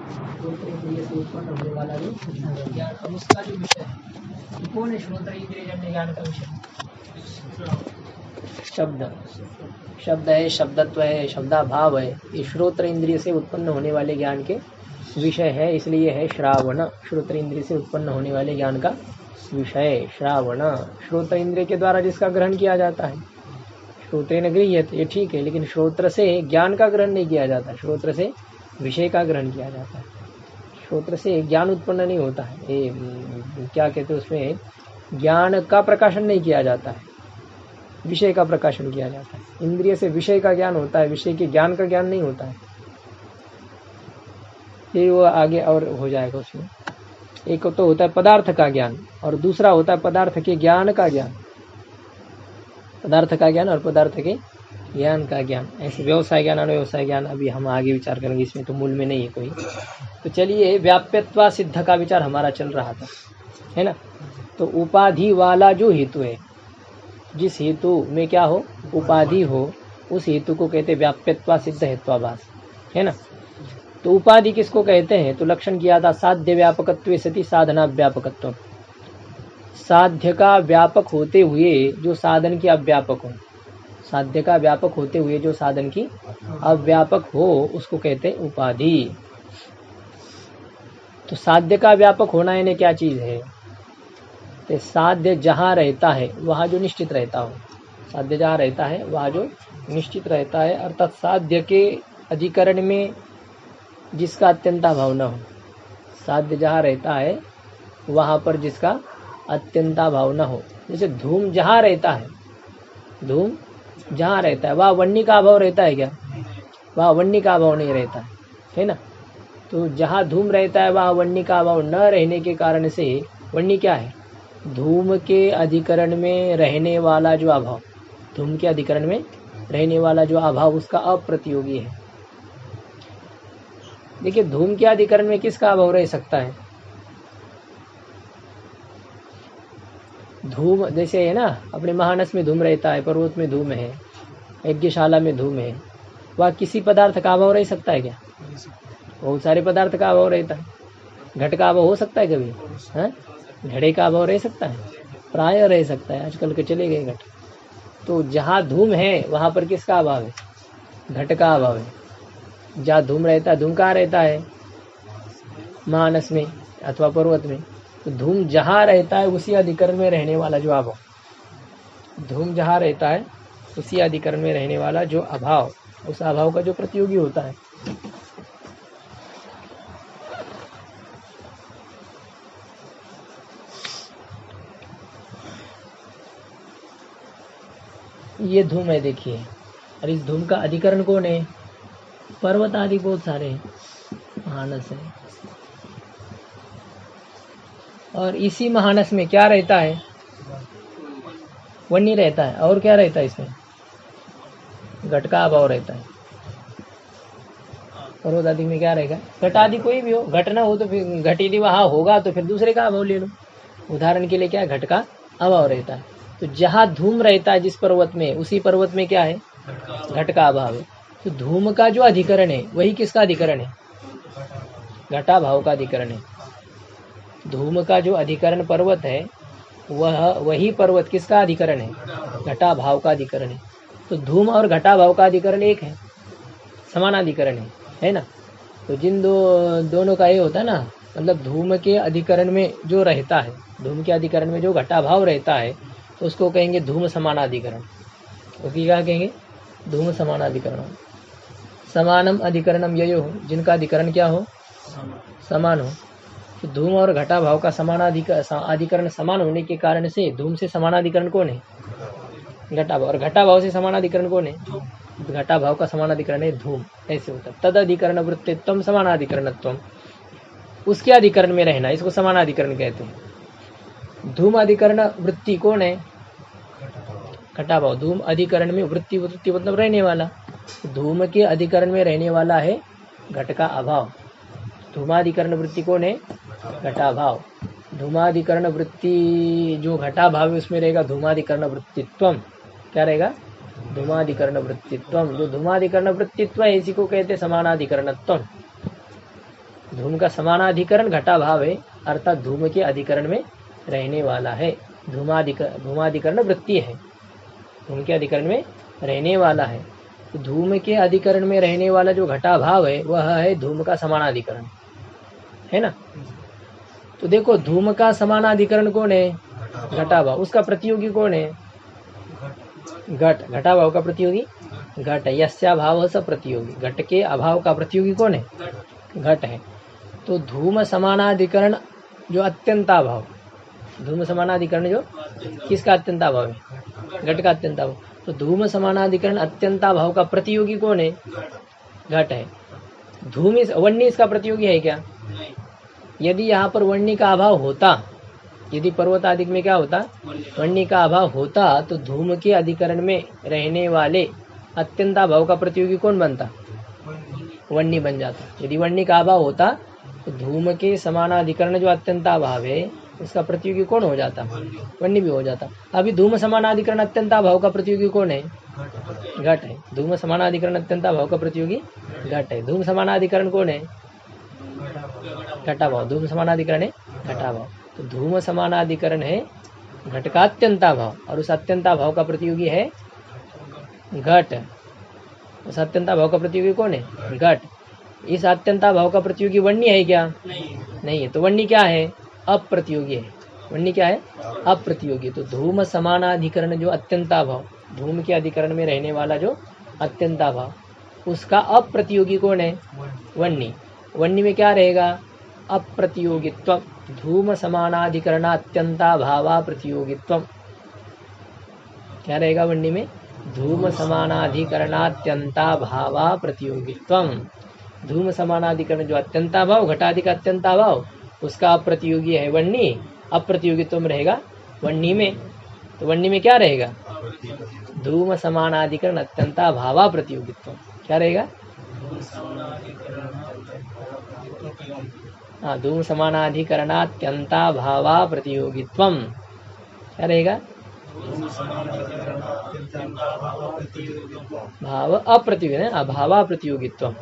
श्रोत्र इंद्रिय से उत्पन्न होने वाला जो ज्ञान, अब उसका जो विषय है कौन है? श्रोत्र इंद्रिय जन्य ज्ञान का विषय शब्द, शब्द है, शब्दत्व है, शब्दाभाव है, ये श्रोत्र इंद्रिय से उत्पन्न होने वाले ज्ञान के विषय है, इसलिए है श्रावण। श्रोत्र इंद्रिय से उत्पन्न होने वाले ज्ञान का विषय श्रावण। श्रोत्र इंद्रिय के द्वारा जिसका ग्रहण किया जाता है, श्रोत्रेण गृह्यते, ये ठीक है, लेकिन श्रोत्र से ज्ञान का ग्रहण नहीं किया जाता, श्रोत्र से विषय का ग्रहण किया जाता है। श्रोत्र से ज्ञान उत्पन्न नहीं होता है, ये क्या कहते हैं, उसमें ज्ञान का प्रकाशन नहीं किया जाता है, विषय का प्रकाशन किया जाता है। इंद्रिय से विषय का ज्ञान होता है, विषय के ज्ञान का ज्ञान नहीं होता है। ये वो आगे और हो जाएगा उसमें। एक तो होता है पदार्थ का ज्ञान और दूसरा होता है पदार्थ के ज्ञान का ज्ञान, पदार्थ का ज्ञान और पदार्थ के ज्ञान का ज्ञान। ऐसे व्यवसाय ज्ञान और व्यवसाय ज्ञान अभी हम आगे विचार करेंगे, इसमें तो मूल में नहीं है कोई। तो चलिए, व्याप्यत्वा सिद्ध का विचार हमारा चल रहा था, है ना। तो उपाधि वाला जो हेतु है, जिस हेतु में क्या हो, उपाधि हो, उस हेतु को कहते व्याप्यत्वा सिद्ध हेत्वाभास, है ना। तो उपाधि किसको कहते हैं? तो लक्षण किया था साध्य व्यापकत्वे सति साधना व्यापकत्व। साध्य का व्यापक होते हुए जो साधन की अव्यापक हो, साध्य का व्यापक होते हुए जो साधन की अव्यापक हो, उसको कहते हैं उपाधि। तो साध्य का व्यापक होना यानी क्या चीज है? तो साध्य जहाँ रहता है वहाँ जो निश्चित रहता हो, साध्य जहाँ रहता है वहाँ जो निश्चित रहता है, अर्थात साध्य के अधिकरण में जिसका अत्यंताभाव न हो, साध्य जहाँ रहता है वहाँ पर जिसका अत्यंताभाव न हो। जैसे धूम जहाँ रहता है, धूम जहाँ रहता है वहाँ वन्नी का अभाव रहता है क्या? वहाँ वन्नी का अभाव नहीं रहता है ना। तो जहाँ धूम रहता है वहाँ वन्नी का अभाव न रहने के कारण से वन्नी क्या है? धूम के अधिकरण में रहने वाला जो अभाव, धूम के अधिकरण में रहने वाला जो अभाव, उसका अप्रतियोगी है। देखिए, धूम के अधिकरण में किसका अभाव रह सकता है? धूम जैसे है ना, अपने महानस में धूम रहता है, पर्वत में धूम है, यज्ञशाला में धूम है, वह किसी पदार्थ का अभाव रह सकता है क्या? बहुत सारे पदार्थ का अभाव रहता है। घट का अभाव हो सकता है कभी? हाँ, घड़े का अभाव रह सकता है, प्राय रह सकता है, आजकल के चले गए घट। तो जहाँ धूम है वहाँ पर किसका अभाव है? घट का अभाव है। जहाँ धूम रहता है, धूम कहाँ रहता है? मानस में अथवा पर्वत में। तो धूम जहाँ रहता है उसी अधिकरण में रहने वाला जो अभाव, धूम जहाँ रहता है उसी अधिकरण में रहने वाला जो अभाव, उस अभाव का जो प्रतियोगी होता है। ये धूम है देखिए, और इस धूम का अधिकरण कौन है? पर्वत आदि बहुत सारे हैं, महानस है। और इसी महानस में क्या रहता है? वन्नी रहता है। और क्या रहता है इसमें? घट का अभाव रहता है। पर्वत आदि में क्या रहेगा? घट आदि कोई भी हो, घट ना हो तो फिर घट यदि वहाँ होगा तो फिर दूसरे का अभाव ले लो। उदाहरण के लिए क्या है? घट का अभाव रहता है। तो जहाँ धूम रहता है जिस पर्वत में, उसी पर्वत में क्या है? घट का अभाव है। तो धूम का जो अधिकरण है वही किसका अधिकरण है? घटा भाव का अधिकरण है। धूम का जो अधिकरण पर्वत है वही पर्वत किसका अधिकरण है? घटा भाव का अधिकरण है। तो धूम और घटा भाव का अधिकरण एक है, समानाधिकरण है ना। तो जिन दोनों का ये होता है ना, मतलब धूम के अधिकरण में जो रहता है, धूम के अधिकरण में जो घटा भाव रहता है, तो उसको कहेंगे धूम समानाधिकरण। तो क्या कहेंगे? धूम समानाधिकरण। समानम अधिकरणम ययो, जिनका अधिकरण क्या हो? समान हो। तो धूम और घटा भाव का अधिकरण समान होने के कारण से धूम से समानाधिकरण कौन है? घटा भाव। और घटा भाव से समानाधिकरण कौन है? घटा भाव का समानाधिकरण है धूम। ऐसे होता है। तद अधिकरण वृत्तित्वम समानाधिकरणत्वम, उसके अधिकरण में रहना, इसको समानाधिकरण कहते हैं। धूम अधिकरण वृत्ति कौन है? घटा भाव। धूम अधिकरण में वृत्ति, वृत्ति मतलब रहने वाला, धूम के अधिकरण में रहने वाला है घट का अभाव। धूमाधिकरण वृत्ति कौन है? घटा भाव। धूमाधिकरण वृत्ति जो घटा भाव है उसमें रहेगा धूमाधिकरण वृत्तित्वम। क्या रहेगा? धूमाधिकरण वृत्तित्वम। जो धूमाधिकरण वृत्तित्व है इसी को कहते हैं समानाधिकरणत्वम। धूम का समानाधिकरण घटाभाव है, अर्थात धूम के अधिकरण में रहने वाला है। धूमाधिकरण वृत्ति है, धूम के अधिकरण में रहने वाला है। तो धूम के अधिकरण में रहने वाला जो घटाभाव है वह है धूम का समानाधिकरण, है ना। तो देखो धूम का समानाधिकरण कौन है? घटाभाव। उसका प्रतियोगी कौन है? घट। घटाभाव का प्रतियोगी घट है। यस्याभाव स प्रतियोगी, घट के अभाव का प्रतियोगी कौन है? घट है। तो धूम समानाधिकरण जो अत्यंताभाव, धूम समानाधिकरण जो किसका अत्यंताभाव है? घट का अत्यंताभाव। तो धूम समानाधिकरण अत्यंताभाव का प्रतियोगी कौन है? घट है। धूम वन्य इसका प्रतियोगी है क्या? यदि यहाँ पर वन्य का अभाव होता, यदि पर्वतादिक में क्या होता? वन्य का अभाव होता, तो धूम के अधिकरण में रहने वाले अत्यंताभाव का प्रतियोगी कौन बनता? वन्य बन जाता। यदि वन्य का अभाव होता तो धूम के समानाधिकरण जो अत्यंताभाव है उसका प्रतियोगी कौन हो जाता? वन्य भी हो जाता। अभी धूम समानाधिकरण अत्यंताभाव का प्रतियोगी कौन है? घट है। धूम समानाधिकरण अत्यंताभाव का प्रतियोगी घट है। धूम समानाधिकरण कौन है? घटाभाव। धूम समानाधिकरण है घटाभाव। तो धूम समानाधिकरण है घट का अत्यंताभाव, और उस अत्यंताभाव का प्रतियोगी है घट। उस अत्यंताभाव का प्रतियोगी कौन है? घट। इस अत्यंताभाव का प्रतियोगी वन्य है क्या? नहीं है। तो वन्य क्या है? अप्रतियोगी है। वन्य क्या है? अप्रतियोगी। तो धूम समानाधिकरण जो अत्यंताभाव, धूम के अधिकरण में रहने वाला जो अत्यंताभाव, उसका अप्रतियोगी कौन है? वन्य। वन्य में क्या रहेगा? अप्रतियोगित्व। धूम समानाधिकरण अत्यंताभावा प्रतियोगित्व। क्या रहेगा वन्य में? धूम समानाधिकरणात्यंताभावा प्रतियोगित्वम। धूम समानाधिकरण जो अत्यंताभाव, घटाधिक अत्यंताभाव, उसका अप्रतियोगी है वन्य। अप्रतियोगित्व में रहेगा वन्य में। तो वन्य में क्या रहेगा? धूम समानाधिकरण अत्यंताभावा प्रतियोगित्व। क्या रहेगा? हाँ, धूम समानाधिकरणात्यंताभावा प्रतियोगित्वम। क्या रहेगा? भाव अप्रतियोगी है, अभावा प्रतियोगित्व।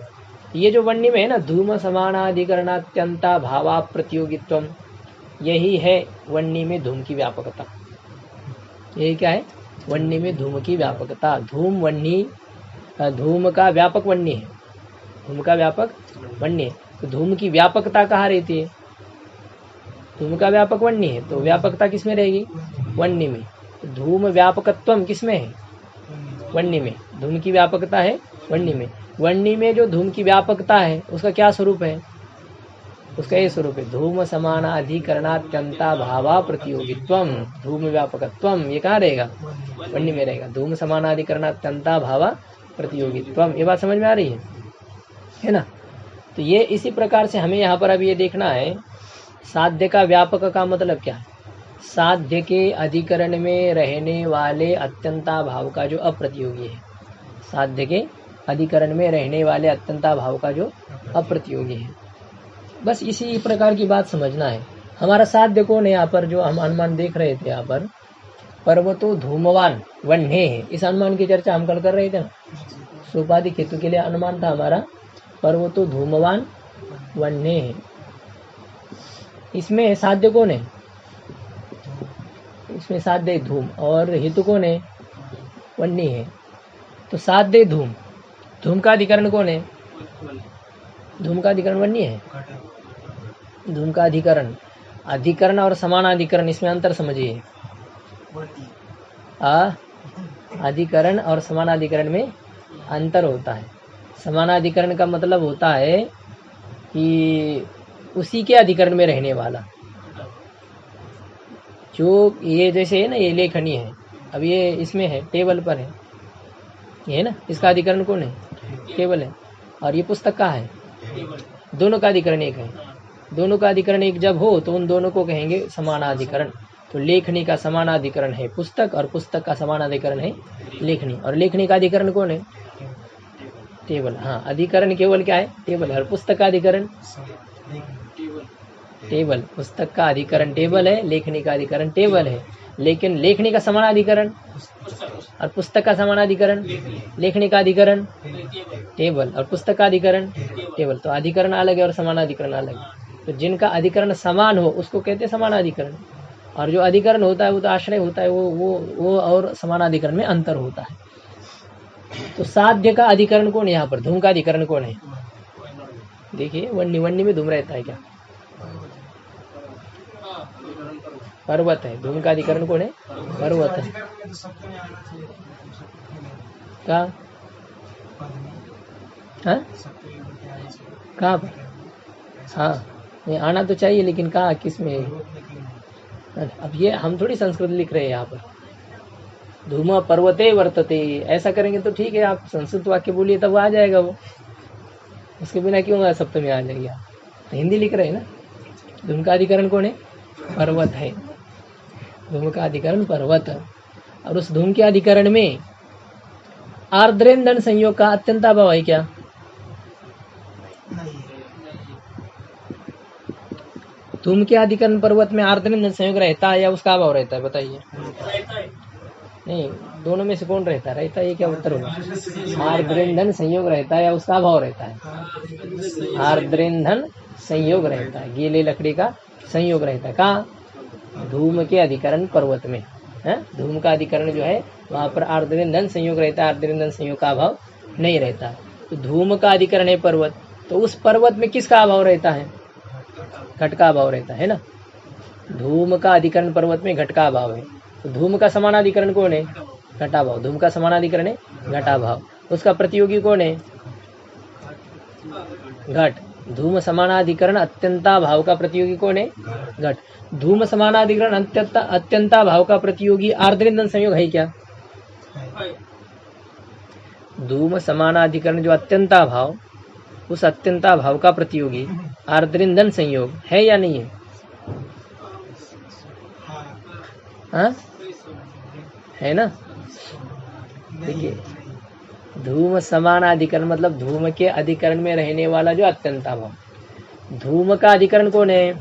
ये जो वन्य में है ना, धूम समानाधिकरणात्यंता भावा प्रतियोगित्व, यही है वन्य में धूम की व्यापकता। यही क्या है? वन्य में धूम की व्यापकता। धूम वन्य, धूम का व्यापक वन्य है। धूम का व्यापक वन्य है। तो धूम की व्यापकता कहाँ रहती है? धूम का व्यापक वन्य है, तो व्यापकता किसमें रहेगी? वन्य में। धूम व्यापकत्वम किसमें है? वन्य में। धूम की व्यापकता है वन्य में। वन्य में जो धूम की व्यापकता है उसका क्या स्वरूप है? उसका ये स्वरूप है धूम समानाधिकरणात्यंता भावा प्रतियोगित्वम। धूम व्यापकत्वम ये कहाँ रहेगा? वन्य में रहेगा। धूम समानाधिकरणात्यंता भावा प्रतियोगित्वम। ये बात समझ में आ रही है ना? तो ये इसी प्रकार से हमें यहाँ पर अभी ये देखना है, साध्य का व्यापक का मतलब क्या है? साध्य के अधिकरण में रहने वाले अत्यंता भाव का जो अप्रतियोगी है, साध्य के अधिकरण में रहने वाले अत्यंता भाव का जो अप्रतियोगी है, बस इसी प्रकार की बात समझना है। हमारा साध्य कौन है? यहाँ पर जो हम अनुमान देख रहे थे, यहाँ पर पर्वतो धूमवान वन्य है, इस अनुमान की चर्चा हम कल कर रहे थे ना। सोपाधि हेतु के लिए अनुमान था हमारा पर्वतो धूमवान वन्य है। इसमें साध्य कौन है? इसमें साध्य धूम, और हेतु कौन है? वन्य है। तो साध्य धूम, धूम का अधिकरण कौन है? धूम का अधिकरण वन्य है। धूम का अधिकरण, अधिकरण और समानाधिकरण, इसमें अंतर समझिए। अधिकरण और समानाधिकरण में अंतर होता है। समानाधिकरण का मतलब होता है कि उसी के अधिकरण में रहने वाला, जो ये जैसे है ना, ये लेखनी है, अब ये इसमें है, टेबल पर है, ये है ना, इसका अधिकरण कौन है? टेबल है। और ये पुस्तक का है, दोनों का अधिकरण एक है। दोनों का अधिकरण एक जब हो तो उन दोनों को कहेंगे समानाधिकरण। तो लेखनी का समानाधिकरण है पुस्तक, और पुस्तक का समानाधिकरण है लेखनी, और लेखनी का अधिकरण कौन है? टेबल। हाँ, अधिकरण केवल क्या है? टेबल है। और पुस्तक का अधिकरण टेबल, पुस्तक का अधिकरण टेबल है, लेखनी का अधिकरण टेबल है, लेकिन लेखनी का समानाधिकरण और पुस्तक का समानाधिकरण, लेखनी का अधिकरण टेबल और पुस्तक का अधिकरण टेबल। तो अधिकरण अलग है और समानाधिकरण अलग है। तो जिनका अधिकरण समान हो उसको कहते हैं समानाधिकरण, और जो अधिकरण होता है वो तो आश्रय होता है, वो और समानाधिकरण में अंतर होता है। तो साध्य का अधिकरण कौन है यहाँ पर? धूम का अधिकरण कौन है? देखिए वन्नी, वन्नी में धूम रहता है क्या? पर्वत है। धूम का अधिकरण कौन है? पर्वत है। कहाँ कहाँ पर? हाँ नहीं आना तो चाहिए, लेकिन कहाँ, किस में? अब ये हम थोड़ी संस्कृत लिख रहे हैं यहाँ पर। धूम पर्वते वर्तते, ऐसा करेंगे तो ठीक है, आप संस्कृत वाक्य बोलिए तब आ जाएगा वो, उसके बिना क्यों सप्तमी आ जाएगी? आप तो हिंदी लिख रहे हैं ना। धूम का अधिकरण कौन है? पर्वत है। धूम का अधिकरण पर्वत, और उस धूम के अधिकरण में आर्द्रेंदन संयोग का अत्यंताभाव है क्या? धूम के अधिकरण पर्वत में आर्द्रेंदन संयोग रहता है या उसका अभाव रहता है? बताइए। नहीं, दोनों में से कौन रहता है? रहता है, ये क्या उत्तर होगा? आर्द्रेंधन संयोग रहता है या उसका अभाव रहता है? आर्द्रेंधन संयोग रहता है, गीले लकड़ी का संयोग रहता है। कहाँ? धूम के अधिकरण पर्वत में है। धूम का अधिकरण जो है वहां पर आर्द्रेंधन संयोग रहता है, आर्द्रेंधन संयोग का अभाव नहीं रहता। तो धूम का अधिकरण है पर्वत, तो उस पर्वत में किसका अभाव रहता है? घट का अभाव रहता है ना। धूम का अधिकरण पर्वत में घट का अभाव है। तो धूम का समानाधिकरण कौन है? घटाभाव। धूम का समानाधिकरण है घटाभाव। उसका प्रतियोगी कौन है? घट। धूम समानाधिकरण अत्यंता भाव का प्रतियोगी कौन है? घट। धूम समानाधिकरण अत्यंता भाव का प्रतियोगी आर्द्रेंधन संयोग है क्या? धूम समानाधिकरण जो अत्यंता भाव, उस अत्यंता भाव का प्रतियोगी आर्द्रेंधन संयोग है या नहीं है? हाँ है ना। देखिए धूम समानाधिकरण मतलब धूम के अधिकरण में रहने वाला जो अत्यंता भाव। धूम का अधिकरण कौन है?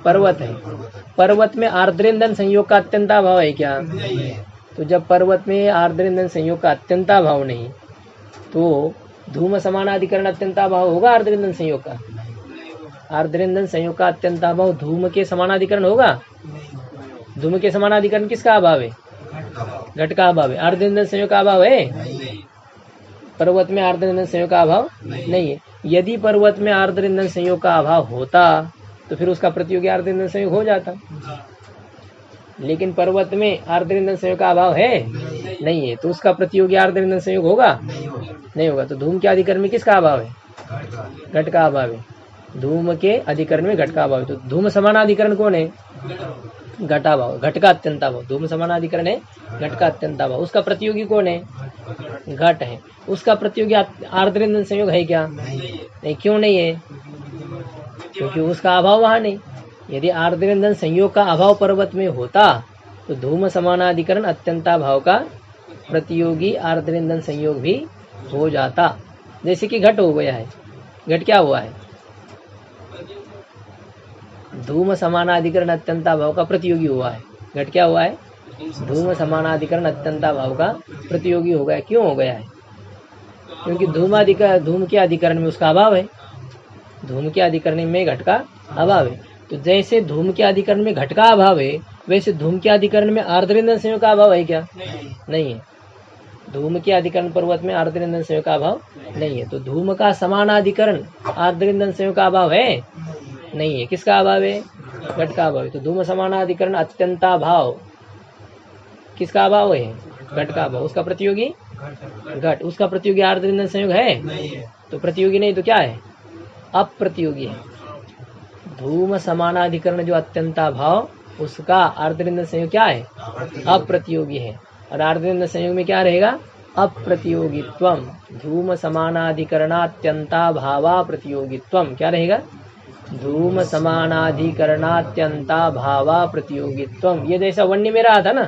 पर्वत है। पर्वत में आर्द्रेंधन संयोग का अत्यंता भाव है क्या? तो जब पर्वत में आर्द्रेंधन संयोग का अत्यंता भाव नहीं, तो धूम समानाधिकरण अत्यंता भाव होगा आर्द्रेंधन संयोग का? आर्द्रेंधन संयोग का अत्यंता भाव धूम के समानाधिकरण होगा? धूम के समानाधिकरण किसका अभाव है? घट का अभाव है। आर्द्रेंधन संयोग का अभाव है? पर्वत में आर्द्रेंधन संयोग का अभाव नहीं है। यदि पर्वत में आर्द्रेंधन संयोग का अभाव होता तो फिर उसका प्रतियोगी आर्द्रेंधन संयोग हो जाता, लेकिन पर्वत में आर्द्रेंधन संयोग का अभाव है नहीं है, तो उसका प्रतियोगी आर्द्रेंधन संयोग होगा? नहीं होगा। तो धूम के अधिकरण में किसका अभाव है? घट का अभाव है। धूम के अधिकरण में घट का अभाव है। तो धूम समानाधिकरण कौन है? घटाभाव। घट का अत्यंताभाव। धूम समानाधिकरण है घट का अत्यंताभाव। उसका प्रतियोगी कौन है? घट है। उसका प्रतियोगी आर्द्रेंधन संयोग है क्या? नहीं। क्यों नहीं है? क्योंकि उसका अभाव वहां नहीं। यदि आर्द्रेंधन संयोग का अभाव पर्वत में होता तो धूम समानाधिकरण अत्यंताभाव का प्रतियोगी आर्द्रेंधन संयोग भी हो जाता। जैसे कि घट हो गया है। घट क्या हुआ है? धूम समानाधिकरण अत्यंता भाव का प्रतियोगी हुआ है। घट क्या हुआ है? धूम समानाधिकरण अत्यंता भाव का प्रतियोगी हो गया। क्यों हो गया है? क्योंकि धूम के अधिकरण में उसका अभाव है। धूम के अधिकरण में घट का अभाव है। तो जैसे धूम के अधिकरण में घट का अभाव है, वैसे धूम के अधिकरण में आर्द्रेंधन संयोग का अभाव है क्या? नहीं है। धूम के अधिकरण पर्वत में आर्द्रेंधन संयोग का अभाव नहीं है। तो धूम का समानाधिकरण आर्द्रेंधन संयोग का अभाव है? नहीं है। किसका अभाव है? घट का अभाव है। तो धूम समानाधिकरण अत्यंता भाव किसका अभाव है? घट का अभाव। उसका प्रतियोगी घट। उसका प्रतियोगी आर्द्रेंधन संयोग है? तो प्रतियोगी नहीं तो क्या है? अप्रतियोगी है। धूम समानाधिकरण जो अत्यंता भाव, उसका आर्द्रेंधन संयोग क्या है? अप्रतियोगी है। और आर्द्रेंधन संयोग में क्या रहेगा? अप्रतियोगित्वम। धूम समानाधिकरणात्यंता भावा प्रतियोगित्वम क्या रहेगा? धूम समानाधिकरणात्यंता भावा प्रतियोगित्वम। ये जैसा वन्य में रहा था ना,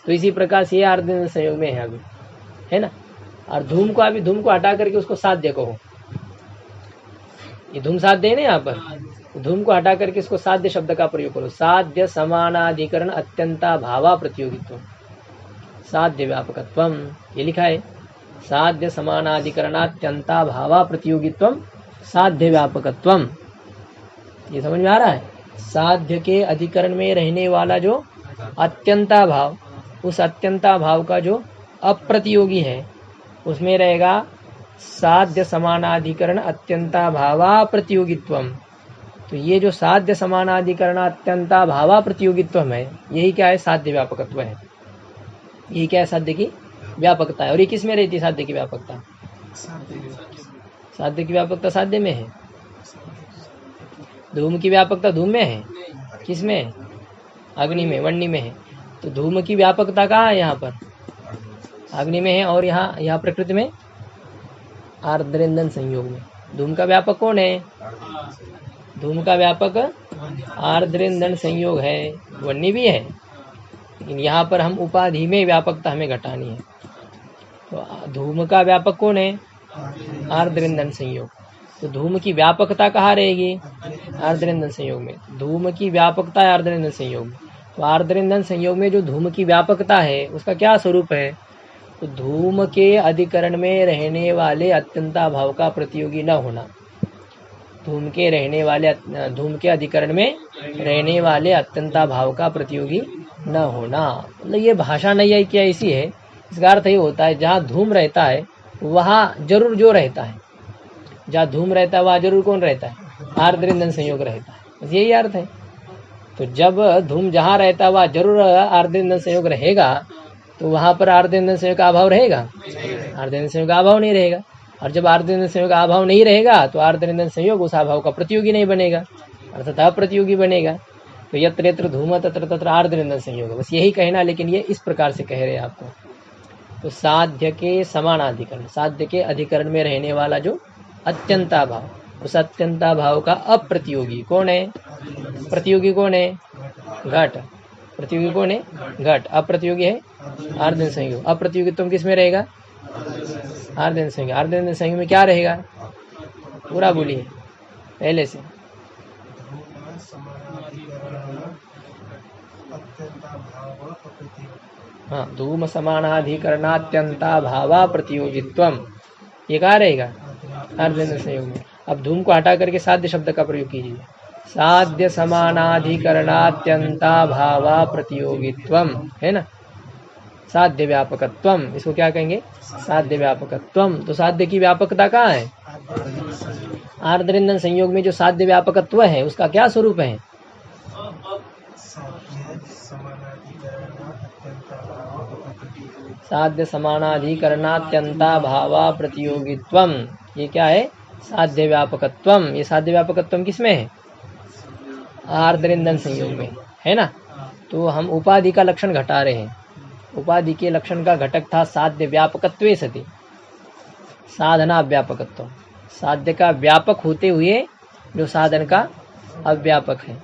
तो इसी प्रकार से ये आर्द्रेंधन संयोग में है अभी, है ना। और धूम को हटा करके उसको साध्य कहो। ये धूम साध्य है ना यहाँ पर, धूम को हटा करके इसको साध्य शब्द का प्रयोग करो। साध्य समानाधिकरण अत्यंता भावा प्रतियोगित्व, साध्य व्यापकत्वम, ये लिखा है। साध्य समानाधिकरणात्यंता भावा प्रतियोगित्वम साध्य व्यापकत्वम, ये समझ में आ रहा है। साध्य के अधिकरण में रहने वाला जो अत्यंता भाव, उस अत्यंता भाव का जो अप्रतियोगी है उसमें रहेगा साध्य समानाधिकरण अत्यंता भावा प्रतियोगित्वम। तो ये जो साध्य समानाधिकरण अत्यंता भावा प्रतियोगित्वम है, यही क्या है, साध्य व्यापकत्व है। यही क्या है, साध्य की व्यापकता है। और ये किस में रहती है साध्य की व्यापकता? साध्य की व्यापकता साध्य में है। धूम की व्यापकता धूम में है, किस में है? अग्नि में, वन्नी में है। तो धूम की व्यापकता कहाँ है? यहाँ पर अग्नि में है, और यहाँ प्रकृति में आर्द्र ईंधन संयोग में। धूम का व्यापक कौन है? धूम का व्यापक आर्द्र ईंधन संयोग है, वन्नी भी है, लेकिन यहाँ पर हम उपाधि में व्यापकता हमें घटानी है। तो धूम का व्यापक कौन है? आर्द्र ईंधन संयोग। तो धूम की व्यापकता कहाँ रहेगी? आर्द्र ईंधन संयोग में। धूम की व्यापकता है आर्द्र ईंधन संयोग में। तो आर्द्र ईंधन संयोग में जो धूम की व्यापकता है उसका क्या स्वरूप है? तो धूम के अधिकरण में रहने वाले अत्यंता भाव का प्रतियोगी न होना। धूम के अधिकरण में रहने वाले अत्यंता भाव का प्रतियोगी न होना। मतलब ये भाषा नहीं क्या ऐसी है, इसका अर्थ ये होता है जहाँ धूम रहता है वहाँ जरूर जो रहता है, जहाँ धूम रहता है वहाँ जरूर कौन रहता है? आर्द्र ईंधन संयोग रहता है, बस यही अर्थ है। तो जब धूम जहाँ रहता है वहाँ जरूर आर्द्र ईंधन संयोग रहेगा, तो वहाँ पर आर्द्र ईंधन संयोग का अभाव रहेगा? आर्द्र ईंधन संयोग का अभाव नहीं रहेगा। और जब आर्द्र ईंधन संयोग का अभाव नहीं रहेगा तो आर्द्र ईंधन संयोग उस अभाव का प्रतियोगी नहीं बनेगा, अर्थात अप्रतियोगी बनेगा। तो यत्र यत्र धूम तत्र तत्र आर्द्र ईंधन संयोग, बस यही कहना, लेकिन ये इस प्रकार से कह रहे हैं आपको। तो साध्य के समानाधिकरण, साध्य के अधिकरण में रहने वाला जो अत्यंता भाव, उस अत्यंता भाव का अप्रतियोगी कौन है? प्रतियोगी कौन है? घट। प्रतियोगी कौन है? घट। अप्रतियोगी है आर्द्र संयोग। अप्रतियोगित्व किस में रहेगा? आर्द्र संयोग। आर्द्र संयोग में क्या रहेगा? पूरा बोलिए पहले से। हाँ, धूम समानाधिकरणात्यंता भावा प्रतियोगित्वम, ये कहाँ रहेगा? आर्द्र संयोग में। अब धूम को हटा करके साध्य शब्द का प्रयोग कीजिए। साध्य समानाधिकरणात्यंता भावा प्रतियोगित्वम, है ना? साध्य व्यापकत्वम, इसको क्या कहेंगे? साध्य व्यापकत्वम। तो साध्य की व्यापकता कहाँ है? आर्द्र ईंधन संयोग में जो साध्य व्यापकत्व है उसका क्या स्वरूप है? साध्य समानाधिकरणात्यंता भावा प्रतियोगित्वम, ये क्या है? साध्य व्यापकत्वम। ये साध्य व्यापकत्वम किसमें है? आर्द्र ईंधन संयोग में, है ना? तो हम उपाधि का लक्षण घटा रहे हैं। उपाधि के लक्षण का घटक था साध्य व्यापकत्वे सति साधना व्यापकत्व। साध्य का व्यापक होते हुए जो साधन का अव्यापक है,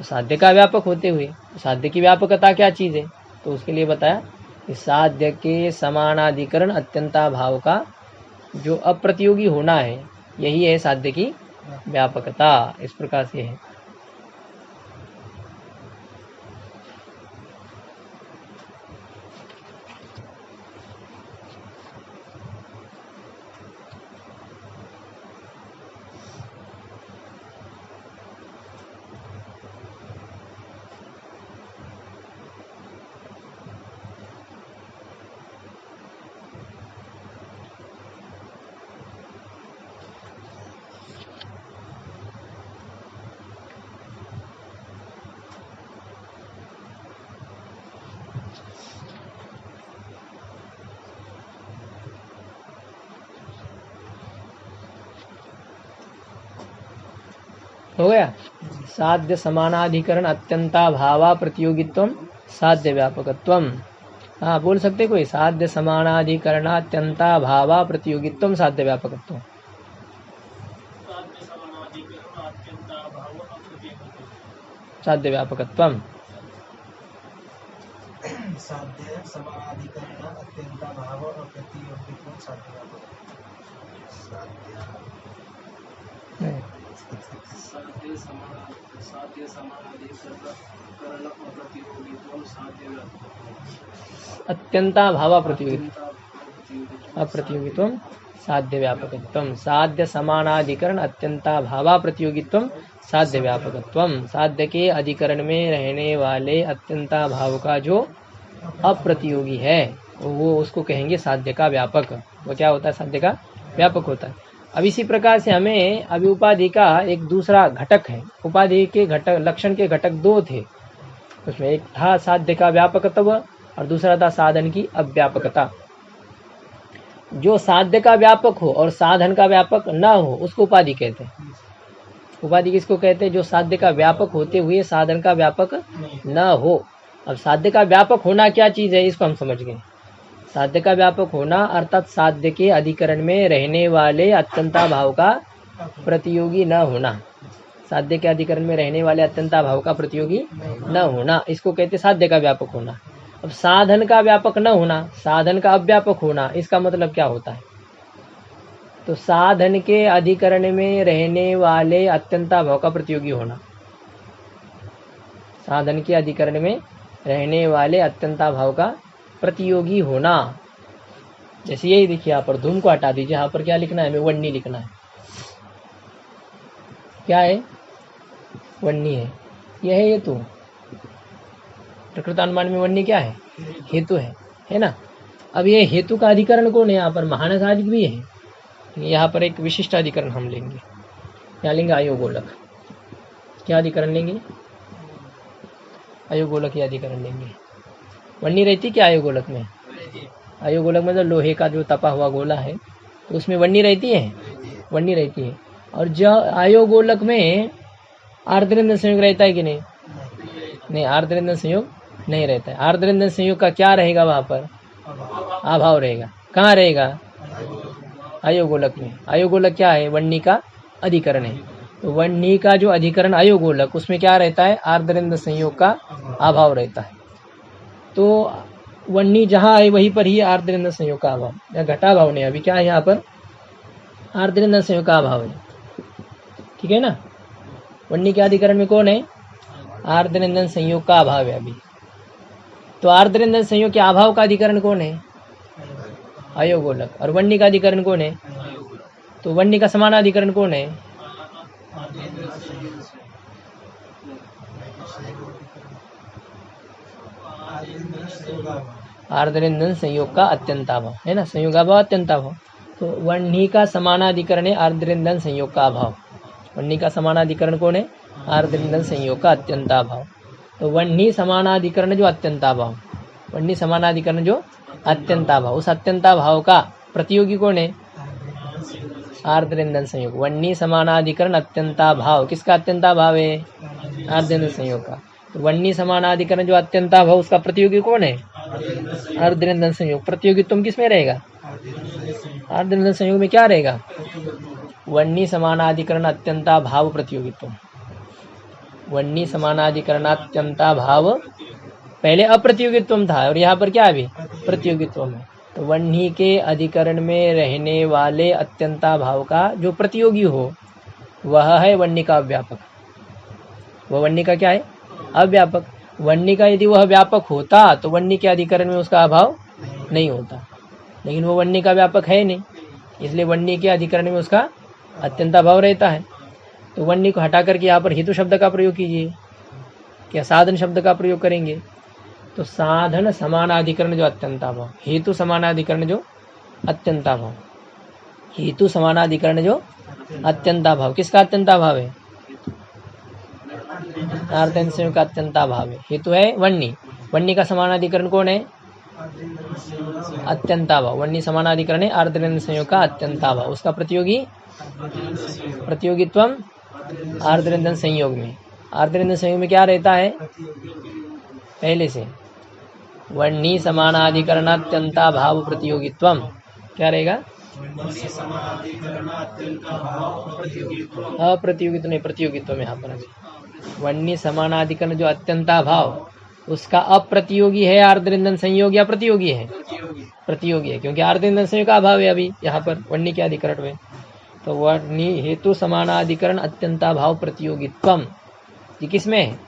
तो साध्य का व्यापक होते हुए साध्य की व्यापकता क्या चीज है? तो उसके लिए बताया कि साध्य के समानाधिकरण अत्यंता भाव का जो अप्रतियोगी होना है, यही है साध्य की व्यापकता। इस प्रकार से है। हो गया? साध्य समानाधिकरण अत्यंता भावा प्रतियोगित्वम साध्य व्यापकत्वम। हाँ, बोल सकते कोई? साध्य समानाधिकरण अत्यंता भावा प्रतियोगित्वम साध्य व्यापकत्वम। साध्य व्यापकत्वम। साध्य समानाधिकरण अत्यंता भाव प्रतियोगित्वम साध्य व्यापकत्वम। अत्यंता भावा प्रतियोगित्व साध्य व्यापकत्वम। साध्य समानाधिकरण अत्यंता भावा प्रतियोगित्वम साध्य व्यापकत्वम। साध्य के अधिकरण में रहने वाले अत्यंता भाव का जो अप्रतियोगी है वो उसको कहेंगे साध्य का व्यापक। वो क्या होता है? साध्य का व्यापक होता है। अब इसी प्रकार से हमें अभी उपाधि का एक दूसरा घटक है। उपाधि के घटक लक्षण के घटक दो थे, उसमें एक था साध्य का व्यापकत्व और दूसरा था साधन की अव्यापकता। जो साध्य का व्यापक हो और साधन का व्यापक न हो उसको उपाधि कहते हैं। उपाधि किसको कहते हैं? जो साध्य का व्यापक होते हुए साधन का व्यापक न हो। अब साध्य का व्यापक होना क्या चीज है इसको हम समझ गए। साध्य का व्यापक होना अर्थात साध्य के अधिकरण में रहने वाले अत्यंता भाव का प्रतियोगी न होना। साध्य के अधिकरण में रहने वाले अत्यंता भाव का प्रतियोगी न होना, इसको कहते साध्य का व्यापक होना। अब साधन का व्यापक न होना, साधन का अव्यापक होना, इसका मतलब क्या होता है? तो साधन के अधिकरण में रहने वाले अत्यंता भाव का प्रतियोगी होना। साधन के अधिकरण में रहने वाले अत्यंता भाव का प्रतियोगी होना। जैसे यही देखिए, यहाँ पर धूम को हटा दीजिए, यहाँ पर क्या लिखना है? हमें वन्नी लिखना है। क्या है? वन्नी है। यह है हेतु। प्रकृतानुमान में वन्नी क्या है? हेतु है ना। अब ये हेतु का अधिकरण कौन है? यहाँ पर महानस आदि भी है। यहाँ पर एक विशिष्ट अधिकरण हम लेंगे। क्या लेंगे? आयोगोलक। क्या अधिकरण लेंगे? आयोगोलक ये अधिकरण लेंगे। वन्नी रहती क्या आयोगोलक में? आयोगोलक मतलब लोहे का जो तपा हुआ गोला है तो उसमें वन्नी रहती है। वन्नी रहती है। और जो आयोगोलक में आर्द्रेंद्र संयोग रहता है कि नहीं? नहीं, आर्द्रेंद्र संयोग नहीं रहता है। आर्द्रेंद्र संयोग का क्या रहेगा? वहां पर अभाव रहेगा। कहाँ रहेगा? आयोगोलक में। आयोगोलक क्या है? वन्नी का अधिकरण है। तो वन्नी का जो अधिकरण आयोगोलक उसमें क्या रहता है? आर्द्रेंद्र संयोग का अभाव रहता है। तो वन्नी जहाँ है वहीं पर ही आर्द्रेंद्र संयोग का अभाव या घटाभाव नहीं। अभी क्या है यहाँ पर? आर्द्रेंद्र संयोग का अभाव है। ठीक है ना। वन्नी के अधिकरण में कौन है? आर्द्रेंद्र संयोग का अभाव है अभी। तो आर्द्रेंद्र संयोग के अभाव का अधिकरण कौन है? आयोगोलक। और वन्नी का अधिकरण कौन है? तो वन्नी का समानाधिकरण कौन है? आर्द्रेंद्र संयोग का अत्यंताभाव है ना। संयोगाभाव अत्यंताभाव। तो वन्नी का समानाधिकरण है आर्द्रेंद्र संयोग का अभाव। वन्नी का समानाधिकरण कौन है? आर्द्रेंद्र संयोग का अत्यंताभाव। तो वन्नी समानाधिकरण जो अत्यंताभाव, वन्नी समानाधिकरण जो अत्यंताभाव, उस अत्यंताभाव का प्रतियोगी कौन है? आर्द्रेंद्र संयोग। वन्नी समानाधिकरण अत्यंताभाव किसका अत्यंताभाव है? आर्द्रेंद्र संयोग का। तो वन्नी समानाधिकरण जो अत्यंताभाव उसका प्रतियोगी कौन है? आर्द्रेंद्र संयोग। प्रतियोगित्व किसमें रहेगा? आर्द्रेंद्र संयोग में क्या रहेगा? वन्नी समानाधिकरण अत्यंताभाव प्रतियोगित्व। वन्नी समानाधिकरण अत्यंताभाव पहले अप्रतियोगित्व था और यहाँ पर क्या अभी प्रतियोगित्व है। तो वन्नी के अधिकरण में रहने वाले अत्यंता भाव का जो प्रतियोगी हो वह है वन्नी का अव्यापक। वह वन्नी का क्या है? अव्यापक। वन्नी का यदि वह व्यापक होता तो वन्नी के अधिकरण में उसका अभाव नहीं होता, लेकिन वो वन्नी का व्यापक है नहीं, इसलिए वन्नी के अधिकरण में उसका अत्यंता भाव रहता है। तो वन्नी को हटा करके यहाँ पर हेतु शब्द का प्रयोग कीजिए, क्या साधन शब्द का प्रयोग करेंगे। तो साधन समानाधिकरण जो अत्यंताभाव, हेतु समानाधिकरण जो अत्यंताभाव, हेतु समानाधिकरण जो अत्यंताभाव, किसका अत्यंताभाव है? आर्द्रेंद्र संयोग का अत्यंताभाव है। हेतु है वन्नी, वन्नी का समानाधिकरण कौन है? अत्यंताभाव। वन्नी समानाधिकरण है आर्द्रेंद्र संयोग का अत्यंताभाव, उसका प्रतियोगी प्रतियोगित्व आर्द्रेंद्र संयोग में। आर्द्रेंद्र संयोग में क्या रहता है? पहले से वन्नी समानाधिकरण अत्यंता भाव प्रतियोगित्वम क्या रहेगा? अप्रतियोगित्व नहीं, प्रतियोगित्व में यहाँ पर अभी वन्नी समानाधिकरण जो अत्यंता भाव उसका अप्रतियोगी है आर्द्रेंद्र संयोग या प्रतियोगी है? प्रतियोगी है, क्योंकि आर्द्रेंद्र संयोग का अभाव है अभी यहाँ पर वन्नी के अधिकरण में। तो वह हेतु समानाधिकरण अत्यंताभाव प्रतियोगित्वम, ये किसमें है?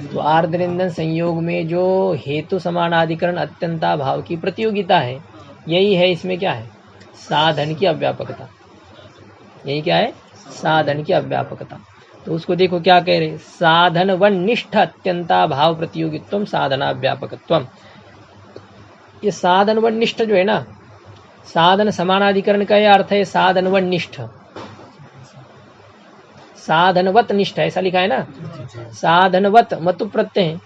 तो आर्द्र संयोग में जो हेतु समानाधिकरण अत्यंताभाव की प्रतियोगिता है, यही है इसमें क्या है? साधन की अव्यापकता। यही क्या है? साधन की अव्यापकता। तो उसको देखो क्या कह रहे, साधन व निष्ठ अत्यंताभाव प्रतियोगित्वम साधना व्यापकत्वम। ये साधन व निष्ठ जो है ना, साधन समानाधिकरण का यह अर्थ है साधन व निष्ठ, साधनवत निष्ठ ऐसा लिखा है ना। साधनवत मतु प्रत्यय,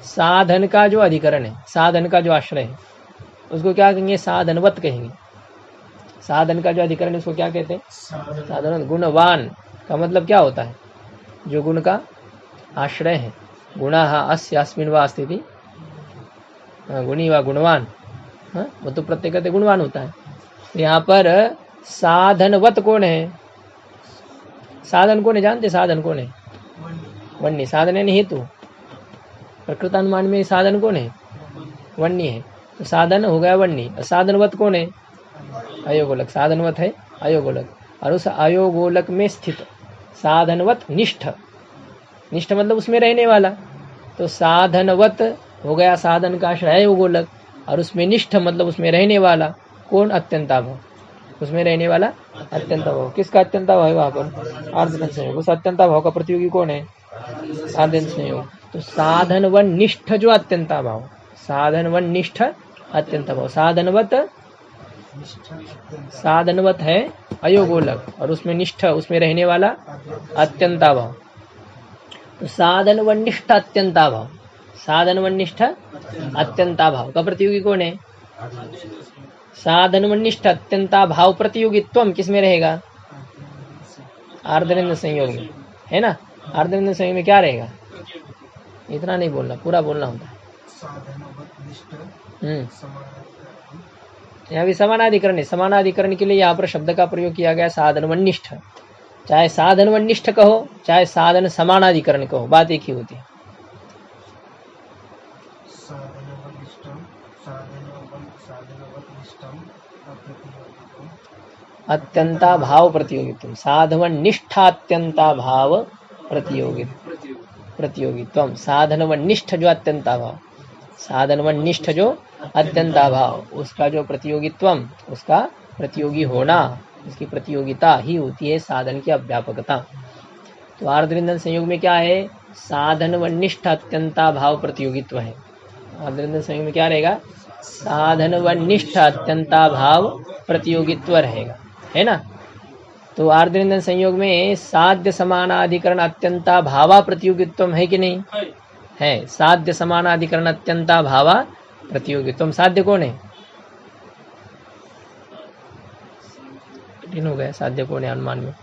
साधन का जो अधिकरण है, साधन का जो आश्रय है, उसको क्या कहेंगे? साधनवत कहेंगे। साधन का जो अधिकरण है उसको क्या कहते हैं? साधन। गुणवान का मतलब क्या होता है? जो गुण का आश्रय है। गुणः अस्य अस्मिन् वा अस्ति, गुणी व गुणवान, मतु प्रत्यय कहते गुणवान होता है। यहाँ पर साधनवत कौन है? साधन कौन है? जानते साधन कौन है? वन्य। साधन है हेतु। प्रकृत अनुमान में साधन कौन है? वन्य है। तो साधन हो गया वन्य। साधनवत कौन है? अयोगोलक। साधनवत है अयोगोलक। और उस अयोगोलक में स्थित साधनवत निष्ठ, निष्ठ मतलब उसमें रहने वाला। तो साधनवत हो गया साधन का आश्रय अयोगोलक, और उसमें निष्ठ मतलब उसमें रहने वाला कौन? अत्यंताभाव। उसमें रहने वाला अत्यंताभाव। किसका अत्यंताभाव है वहां पर? आर्द्र संयोग। उस अत्यंताभाव का प्रतियोगी कौन है? आर्द्र संयोग। तो साधन व निष्ठ जो अत्यंताभाव, साधन व निष्ठ अत्यंताभाव। साधनवत है अयोगोलक, और उसमें निष्ठ उसमें रहने वाला अत्यंताभाव। तो साधन व निष्ठ अत्यंताभाव, साधन व निष्ठ अत्यंताभाव का प्रतियोगी कौन है? साधन व निष्ठ अत्यंताभाव प्रतियोगित्वम किसमें रहेगा? आर्द्र संयोग में, है ना। आर्द्र संयोग में क्या रहेगा? इतना नहीं बोलना, पूरा बोलना होता है। यहाँ भी समानाधिकरण है। समानाधिकरण के लिए यहाँ पर शब्द का प्रयोग किया गया साधन व निष्ठ। चाहे साधन व निष्ठ कहो, चाहे साधन समानाधिकरण कहो, बात एक ही होती है। अत्यंता भाव प्रतियोगित्व, साधन निष्ठा अत्यंता भाव प्रतियोगित्व। साधन व निष्ठ जो अत्यंता भाव, साधन व निष्ठ जो अत्यंता भाव, उसका जो प्रतियोगित्व, उसका प्रतियोगी होना, उसकी प्रतियोगिता ही होती है साधन की अव्यापकता। तो आर्द्र संयोग में क्या है? साधन व निष्ठ अत्यंता भाव प्रतियोगित्व है। आर्द्र संयोग में क्या रहेगा? साधन व निष्ठ अत्यंता भाव प्रतियोगित्व रहेगा, है ना। तो आर्द्र संयोग में साध्य समानाधिकरण अत्यंता भावा प्रतियोगित्व है कि नहीं? है। साध्य समानाधिकरण अत्यंता भावा प्रतियोगित्व। साध्य कौन है? कठिन हो गया। साध्य कौन है अनुमान में?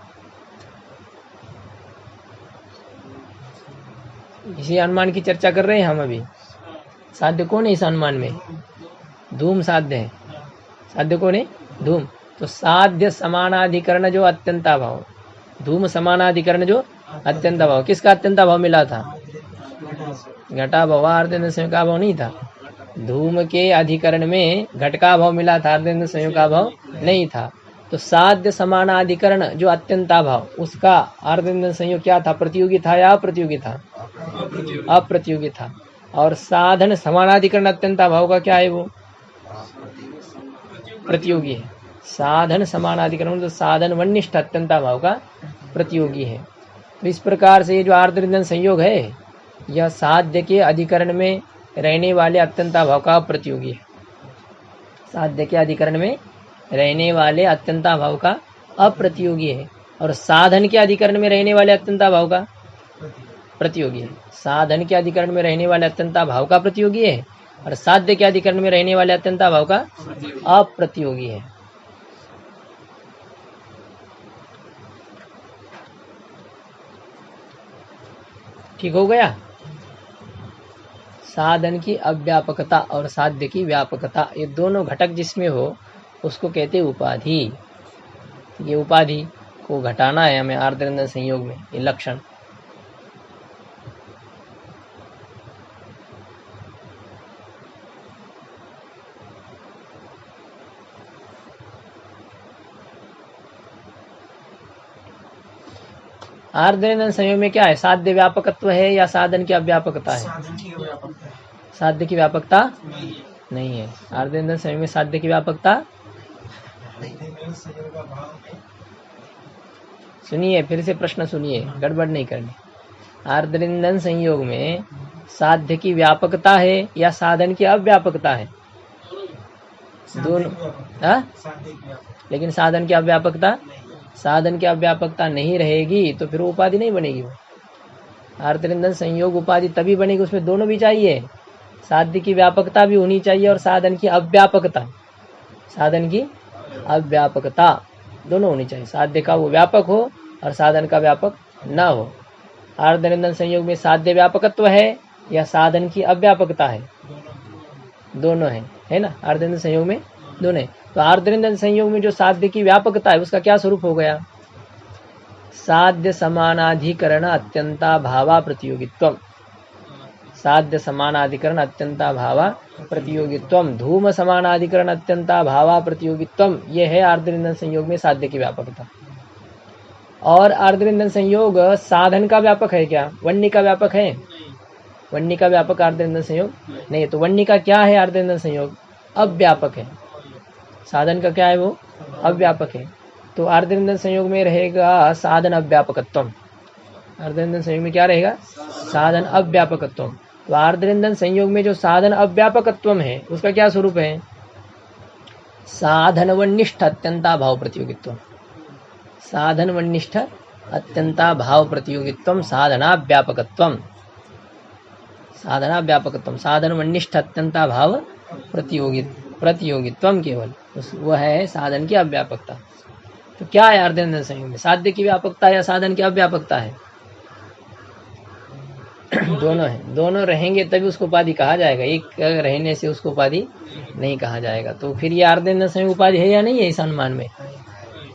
इसी अनुमान की चर्चा कर रहे हैं हम अभी। साध्य कौन है इस अनुमान में? धूम साध्य है। साध्य कौन है? धूम। तो साध्य समानाधिकरण जो अत्यंताभाव, धूम समानाधिकरण जो अत्यंताभाव, किसका अत्यंताभाव मिला था? घटाभाव। आर्द्र संयोग का भाव नहीं था। धूम के अधिकरण में घट का भाव मिला था, आर्द्र संयोग का भाव नहीं था। तो साध्य समानाधिकरण जो अत्यंताभाव, उसका आर्द्र संयोग क्या था? प्रतियोगी था या अप्रतियोगी था? अप्रतियोगी था। और साधन समानाधिकरण अत्यंताभाव का क्या है? वो प्रतियोगी है। साधन समानाधिकरण तो साधन वनिष्ठ अत्यंताभाव का प्रतियोगी है। तो इस प्रकार से ये जो आर्द्र संयोग है, यह साध्य के अधिकरण में रहने वाले अत्यंताभाव का प्रतियोगी है। साध्य के अधिकरण में रहने वाले अत्यंताभाव का अप्रतियोगी है, और साधन के अधिकरण में रहने वाले अत्यंताभाव का प्रतियोगी है। साधन के अधिकरण में रहने वाले अत्यंताभाव का प्रतियोगी है, और साध्य के अधिकरण में रहने वाले अत्यंताभाव का अप्रतियोगी है। ठीक हो गया। साधन की अव्यापकता और साध्य की व्यापकता, ये दोनों घटक जिसमें हो उसको कहते हैं उपाधि। ये उपाधि को घटाना है हमें आर्द्र संयोग में, ये लक्षण। आर्द्रेंद्र संयोग में क्या है? साध्य व्यापकत्व है या साधन की अव्यापकता है? साध्य की व्यापकता नहीं है। आर्द्रेंद्र संयोग में साध्य की व्यापकता, सुनिए फिर से प्रश्न सुनिए, गड़बड़ नहीं करनी। आर्द्रेंद्र संयोग में साध्य की व्यापकता है या साधन की अव्यापकता है? दोनों। लेकिन साधन की अव्यापकता, साधन की अव्यापकता नहीं रहेगी तो फिर उपाधि नहीं बनेगी। वो आर्द्रेंद्र संयोग उपाधि तभी बनेगी, उसमें दोनों भी चाहिए, साध्य की व्यापकता भी होनी चाहिए और साधन की अव्यापकता, साधन की अव्यापकता दोनों होनी चाहिए। साध्य का वो व्यापक हो और साधन का व्यापक ना हो। आर्द्रेंद्र संयोग में साध्य व्यापकत्व है या साधन की अव्यापकता है? दोनों है ना। आर्द्रेंद्र संयोग में दोनों है। तो आर्द्रेंद्र संयोग में जो साध्य की व्यापकता है उसका क्या स्वरूप हो गया? साध्य समानाधिकरण अत्यंता भावा प्रतियोगित्वम। साध्य समानाधिकरण अत्यंता भावा प्रतियोगित्वम, धूम समानाधिकरण अत्यंता भावा प्रतियोगित्वम, ये है आर्द्रेंद्र संयोग में साध्य की व्यापकता। और आर्द्रेंद्र संयोग साधन का व्यापक है क्या? वन्य का व्यापक है? वन्य का व्यापक आर्द्रेंद्र संयोग नहीं। तो वन्य का क्या है? आर्द्रेंद्र संयोग अव्यापक है। साधन का क्या है? वो अव्यापक है। तो आर्द्रेंद्र संयोग में रहेगा साधन अव्यापकत्व। आर्द्रेंद्र संयोग में क्या रहेगा? साधन अव्यापकत्व। तो आर्द्रेंद्र संयोग में जो साधन अव्यापकत्व है उसका क्या स्वरूप है? साधन वन्निष्ठ अत्यंता भाव प्रतियोगित्व। साधन वन्निष्ठ अत्यंता भाव प्रतियोगित्व साधना व्यापकत्व। साधना व्यापकत्व, साधन वन्निष्ठ अत्यंता भाव प्रतियोगित्व केवल वह है साधन की अव्यापकता। तो क्या है आर्द्रेंद्र संयोग में? साध्य की व्यापकता या साधन की अव्यापकता है? दोनों है। दोनों रहेंगे तभी उसको उपाधि कहा जाएगा, एक रहने से उसको उपाधि नहीं कहा जाएगा। तो फिर ये आर्द्रेंद्र संयोग उपाधि है या नहीं है? इस अनुमान में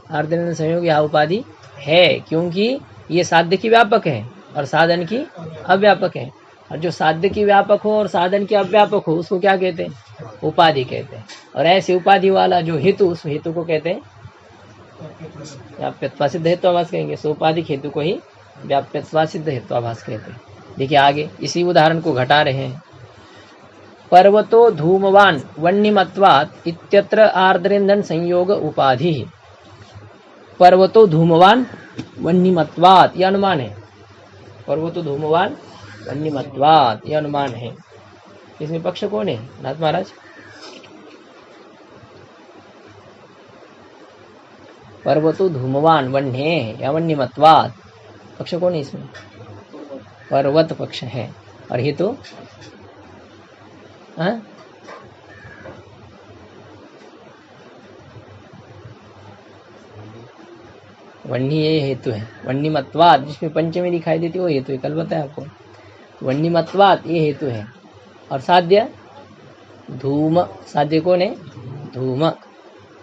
आर्द्रेंद्र संयोग यहाँ उपाधि है, क्योंकि ये साध्य की व्यापक है और साधन की अव्यापक है। और जो साध्य की व्यापक हो और साधन की अव्यापक हो उसको क्या कहते हैं? उपाधि कहते हैं। और ऐसे उपाधि वाला जो हेतु, उस हेतु को कहते हैं व्याप्यत्वा सिद्ध हेत्वाभास कहेंगे। सो उपाधिक हेतु को ही व्याप्यत्वा सिद्ध हेत्वाभास कहते हैं। देखिए आगे इसी उदाहरण को घटा रहे हैं। पर्वतो धूमवान वन्यमत्वात् इत्यत्र आर्द्रेंद्र संयोग उपाधि। पर्वतो धूमवान वन्यमत्वात्, यह अनुमान है। पर्वतो धूमवान वन्यमत्वात्, यह अनुमान है। इसमें पक्ष कौन है नाथ महाराज? पर्वतो धूमवान वन्य या वन्यमत्वात्, पक्ष कौन है इसमें? पर्वत पक्ष है। और हेतु वन्य, ये हेतु है। वन्यमत्वात् जिसमें पंचमी दिखाई देती है वो हेतु है, कल बताया आपको। वन्यमत्वात् ये हेतु है। और साध्य धूम, साध्य कौन है? धूम।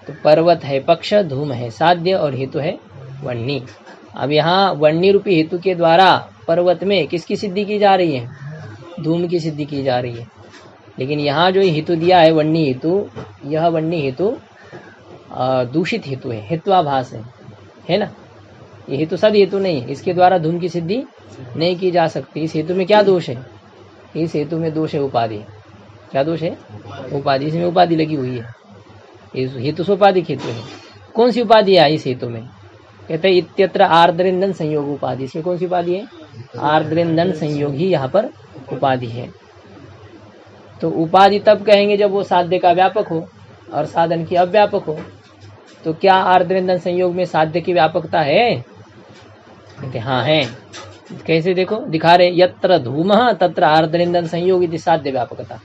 तो पर्वत है पक्ष, धूम है साध्य और हेतु है वन्य। अब यहाँ वन्य रूपी हेतु के द्वारा पर्वत में किसकी सिद्धि की जा रही है? धूम की सिद्धि की जा रही है। लेकिन यहाँ जो हेतु दिया है वन्य हेतु, यह वन्य हेतु दूषित हेतु है, हेत्वाभास है ना। ये हेतु सद हेतु नहीं है, इसके द्वारा धूम की सिद्धि नहीं की जा सकती। इस हेतु में क्या दोष है? इस हेतु में दोष है उपाधि। क्या दोष है? उपाधि। इसमें उपाधि लगी हुई है, इस हेतु सोपाधिक हेतु है। कौन सी उपाधि है इस हेतु में? कहते हैं इत्यत्र आर्द्रेंद्र संयोग उपाधि। इसमें कौन सी उपाधि है? आर्द्रेंद्र संयोग ही यहाँ पर उपाधि है। तो उपाधि तब कहेंगे जब वो साध्य का व्यापक हो और साधन की अव्यापक हो। तो क्या आर्द्रेंद्र संयोग में साध्य की व्यापकता है? कहते हाँ है। कैसे? देखो दिखा रहे, यत्र धूमः तत्र आर्द्रेंद्र संयोग इति साध्य व्यापकता।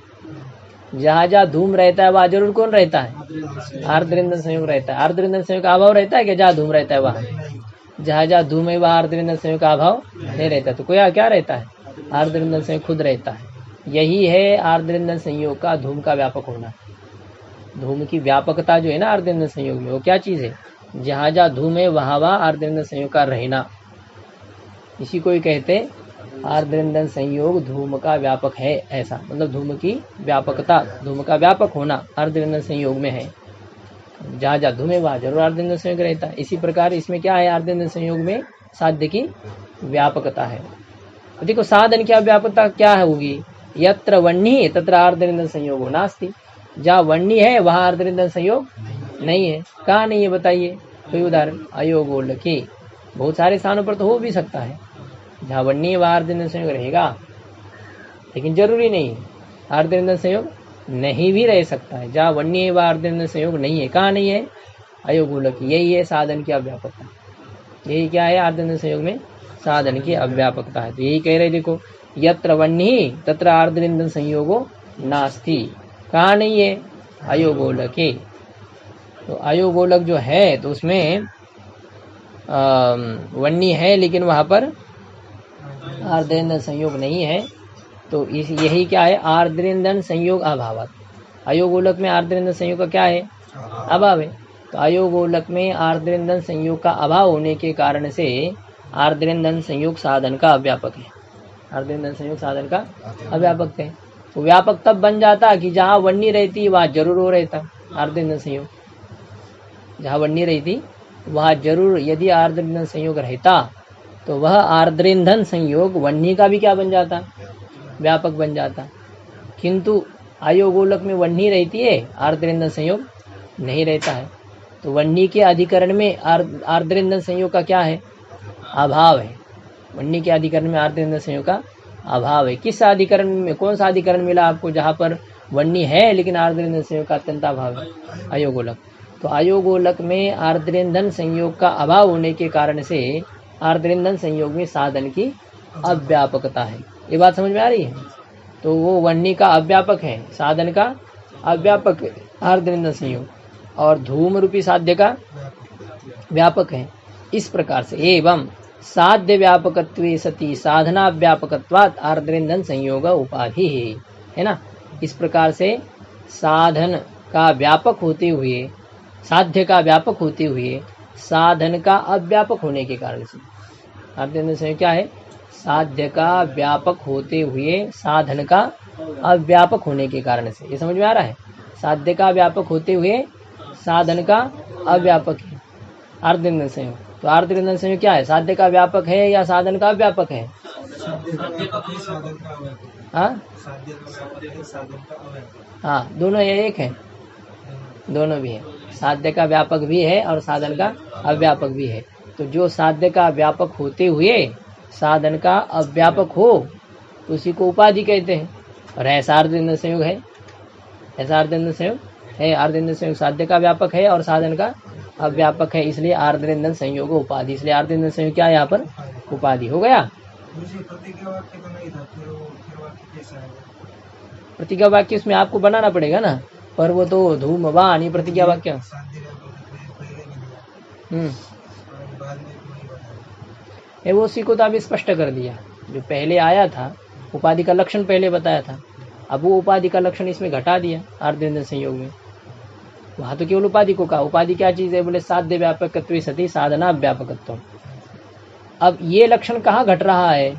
जहाँ जहाँ धूम रहता है वहाँ जरूर कौन रहता है? आर्द्रेंद्र संयोग रहता है। आर्द्रेंद्र संयोग का अभाव रहता है क्या? जहाँ धूम रहता है वहाँ, जहाँ जहाँ धूम है वहाँ आर्द्रेंद्र संयोग का अभाव नहीं रहता। तो कोई क्या रहता है? आर्द्रेंद्र संयोग खुद रहता है। यही है आर्द्रेंद्र संयोग का धूम का व्यापक होना। धूम की व्यापकता जो है ना आर्द्रेंद्र संयोग में, वो क्या चीज है? जहाँ जहाँ धूम है वहाँ वहाँ आर्द्रेंद्र संयोग का रहना। इसी को ही कहते आर्द्रेंद्र संयोग धूम का व्यापक है। ऐसा मतलब धूम की व्यापकता, धूम का व्यापक होना आर्द्रेंद्र संयोग में है। जहाँ जहाँ धूम है वहाँ जरूर आर्द्रेंद्र संयोग रहता है। इसी प्रकार इसमें क्या है? आर्द्रेंद्र संयोग में साध्य की व्यापकता है। देखो साधन की अव्यापकता क्या होगी, यत्र वन्नी तत्र आर्द्रनिंदन संयोग नास्ति, जहाँ वन्नी है वहाँ आर्द्रनिंदन संयोग नहीं है। कहाँ नहीं है बताइए कोई उदाहरण। अयोगोलकी, बहुत सारे स्थानों पर तो हो भी सकता है, जहाँ वन्नी है वहाँ आर्द्रनिंदन संयोग रहेगा, लेकिन जरूरी नहीं है। आर्द्रनिंदन संयोग नहीं भी रह सकता है, जहाँ वन्नी है वहाँ आर्द्रनिंदन संयोग नहीं है। कहाँ नहीं है, अयोगोलकी। यही है साधन की अव्यापकता, यही क्या है आर्द्रनिंदन संयोग में साधन की अव्यापकता है। तो यही कह रहे देखो, यत्र वन्नी तत्र आर्द्रनिंदन संयोगो नास्ति। कहाँ नहीं है, अयोगोलके। तो अयोगोलक जो है तो उसमें वन्नी है लेकिन वहां पर आर्द्रनिंदन संयोग नहीं है। तो इस यही क्या है, आर्द्रनिंदन संयोग अभावत। अयोगोलक में आर्द्रनिंदन संयोग का क्या है, अभाव है। तो अयोगोलक में आर्द्रनिंदन संयोग का अभाव होने के कारण से आर्द्रनिंदन संयोग साधन का अव्यापक है। आर्द्रनिंदन संयोग साधन का अव्यापक है। तो व्यापक तब बन जाता कि जहाँ वन्नी रहती वहाँ जरूर हो रहता आर्द्रनिंदन संयोग। जहाँ वन्नी रहती वहाँ जरूर यदि आर्द्रनिंदन संयोग रहता तो वह आर्द्रनिंदन संयोग वन्नी का भी क्या बन जाता, व्यापक बन जाता। किंतु अयोगोलक में वन्नी रहती है, आर्द्रनिंदन संयोग नहीं रहता है। तो वन्नी के अधिकरण में आर्द्रनिंदन संयोग का क्या है, अभाव है। वन्नी के अधिकरण में आर्द्रनिंदन संयोग का अभाव है। किस अधिकरण में, कौन सा अधिकरण मिला आपको जहाँ पर वन्नी है लेकिन आर्द्रनिंदन संयोग का अत्यंत अभाव है, अयोगोलक। तो अयोगोलक में आर्द्रनिंदन संयोग का अभाव होने के कारण से आर्द्रनिंदन संयोग में साधन की अव्यापकता है। ये बात समझ में आ रही है। तो वो वन्नी का अव्यापक है, साधन का अव्यापक है आर्द्रनिंदन संयोग, और धूम रूपी साध्य का व्यापक है। इस प्रकार से एवं साध्य व्यापकत्वे सति साधना व्यापकत्वात् आर्द्रनिंदन संयोग उपाधि है ना। इस प्रकार से साधन का व्यापक होते हुए, साध्य का व्यापक होते हुए साधन का अव्यापक होने के कारण से आर्द्रनिंदन संयोग क्या है, साध्य का व्यापक होते हुए साधन का अव्यापक होने के कारण से। ये समझ में आ रहा है, साध्य का व्यापक होते हुए साधन का अव्यापक है आर्द्रनिंदन संयोग। तो आर्द्रनिंदन संयोग क्या है, साध्य का व्यापक है या साधन का व्यापक है? हाँ दोनों ये एक है, दोनों भी है, साध्य का व्यापक भी है और साधन का अव्यापक भी है। तो जो साध्य का व्यापक होते हुए साधन का अव्यापक हो तो उसी को उपाधि कहते हैं। और ऐसा आर्द्रनिंदन संयोग है, ऐसा आर्द्रनिंदन संयोग है। आर्द्रनिंदन संयोग साध्य का व्यापक है और साधन का अव्यापक है, इसलिए आर्द्रनिंदन संयोग उपाधि। इसलिए आर्द्रनिंदन संयोग क्या है यहाँ पर, उपाधि हो गया। प्रतिज्ञा वाक्य उसमें आपको बनाना पड़ेगा ना, पर वो तो धूमवान ये प्रतिज्ञा वाक्य। वो उसी को तो अभी स्पष्ट कर दिया, जो पहले आया था उपाधि का लक्षण पहले बताया था, अब वो उपाधि का लक्षण इसमें घटा दिया आर्द्रनिंदन संयोग में। वहां तो केवल उपाधि को कहा। उपाधि क्या चीज है, बोले साध्य व्यापकत्व सती साधना व्यापकत्व। अब ये लक्षण कहाँ घट रहा है,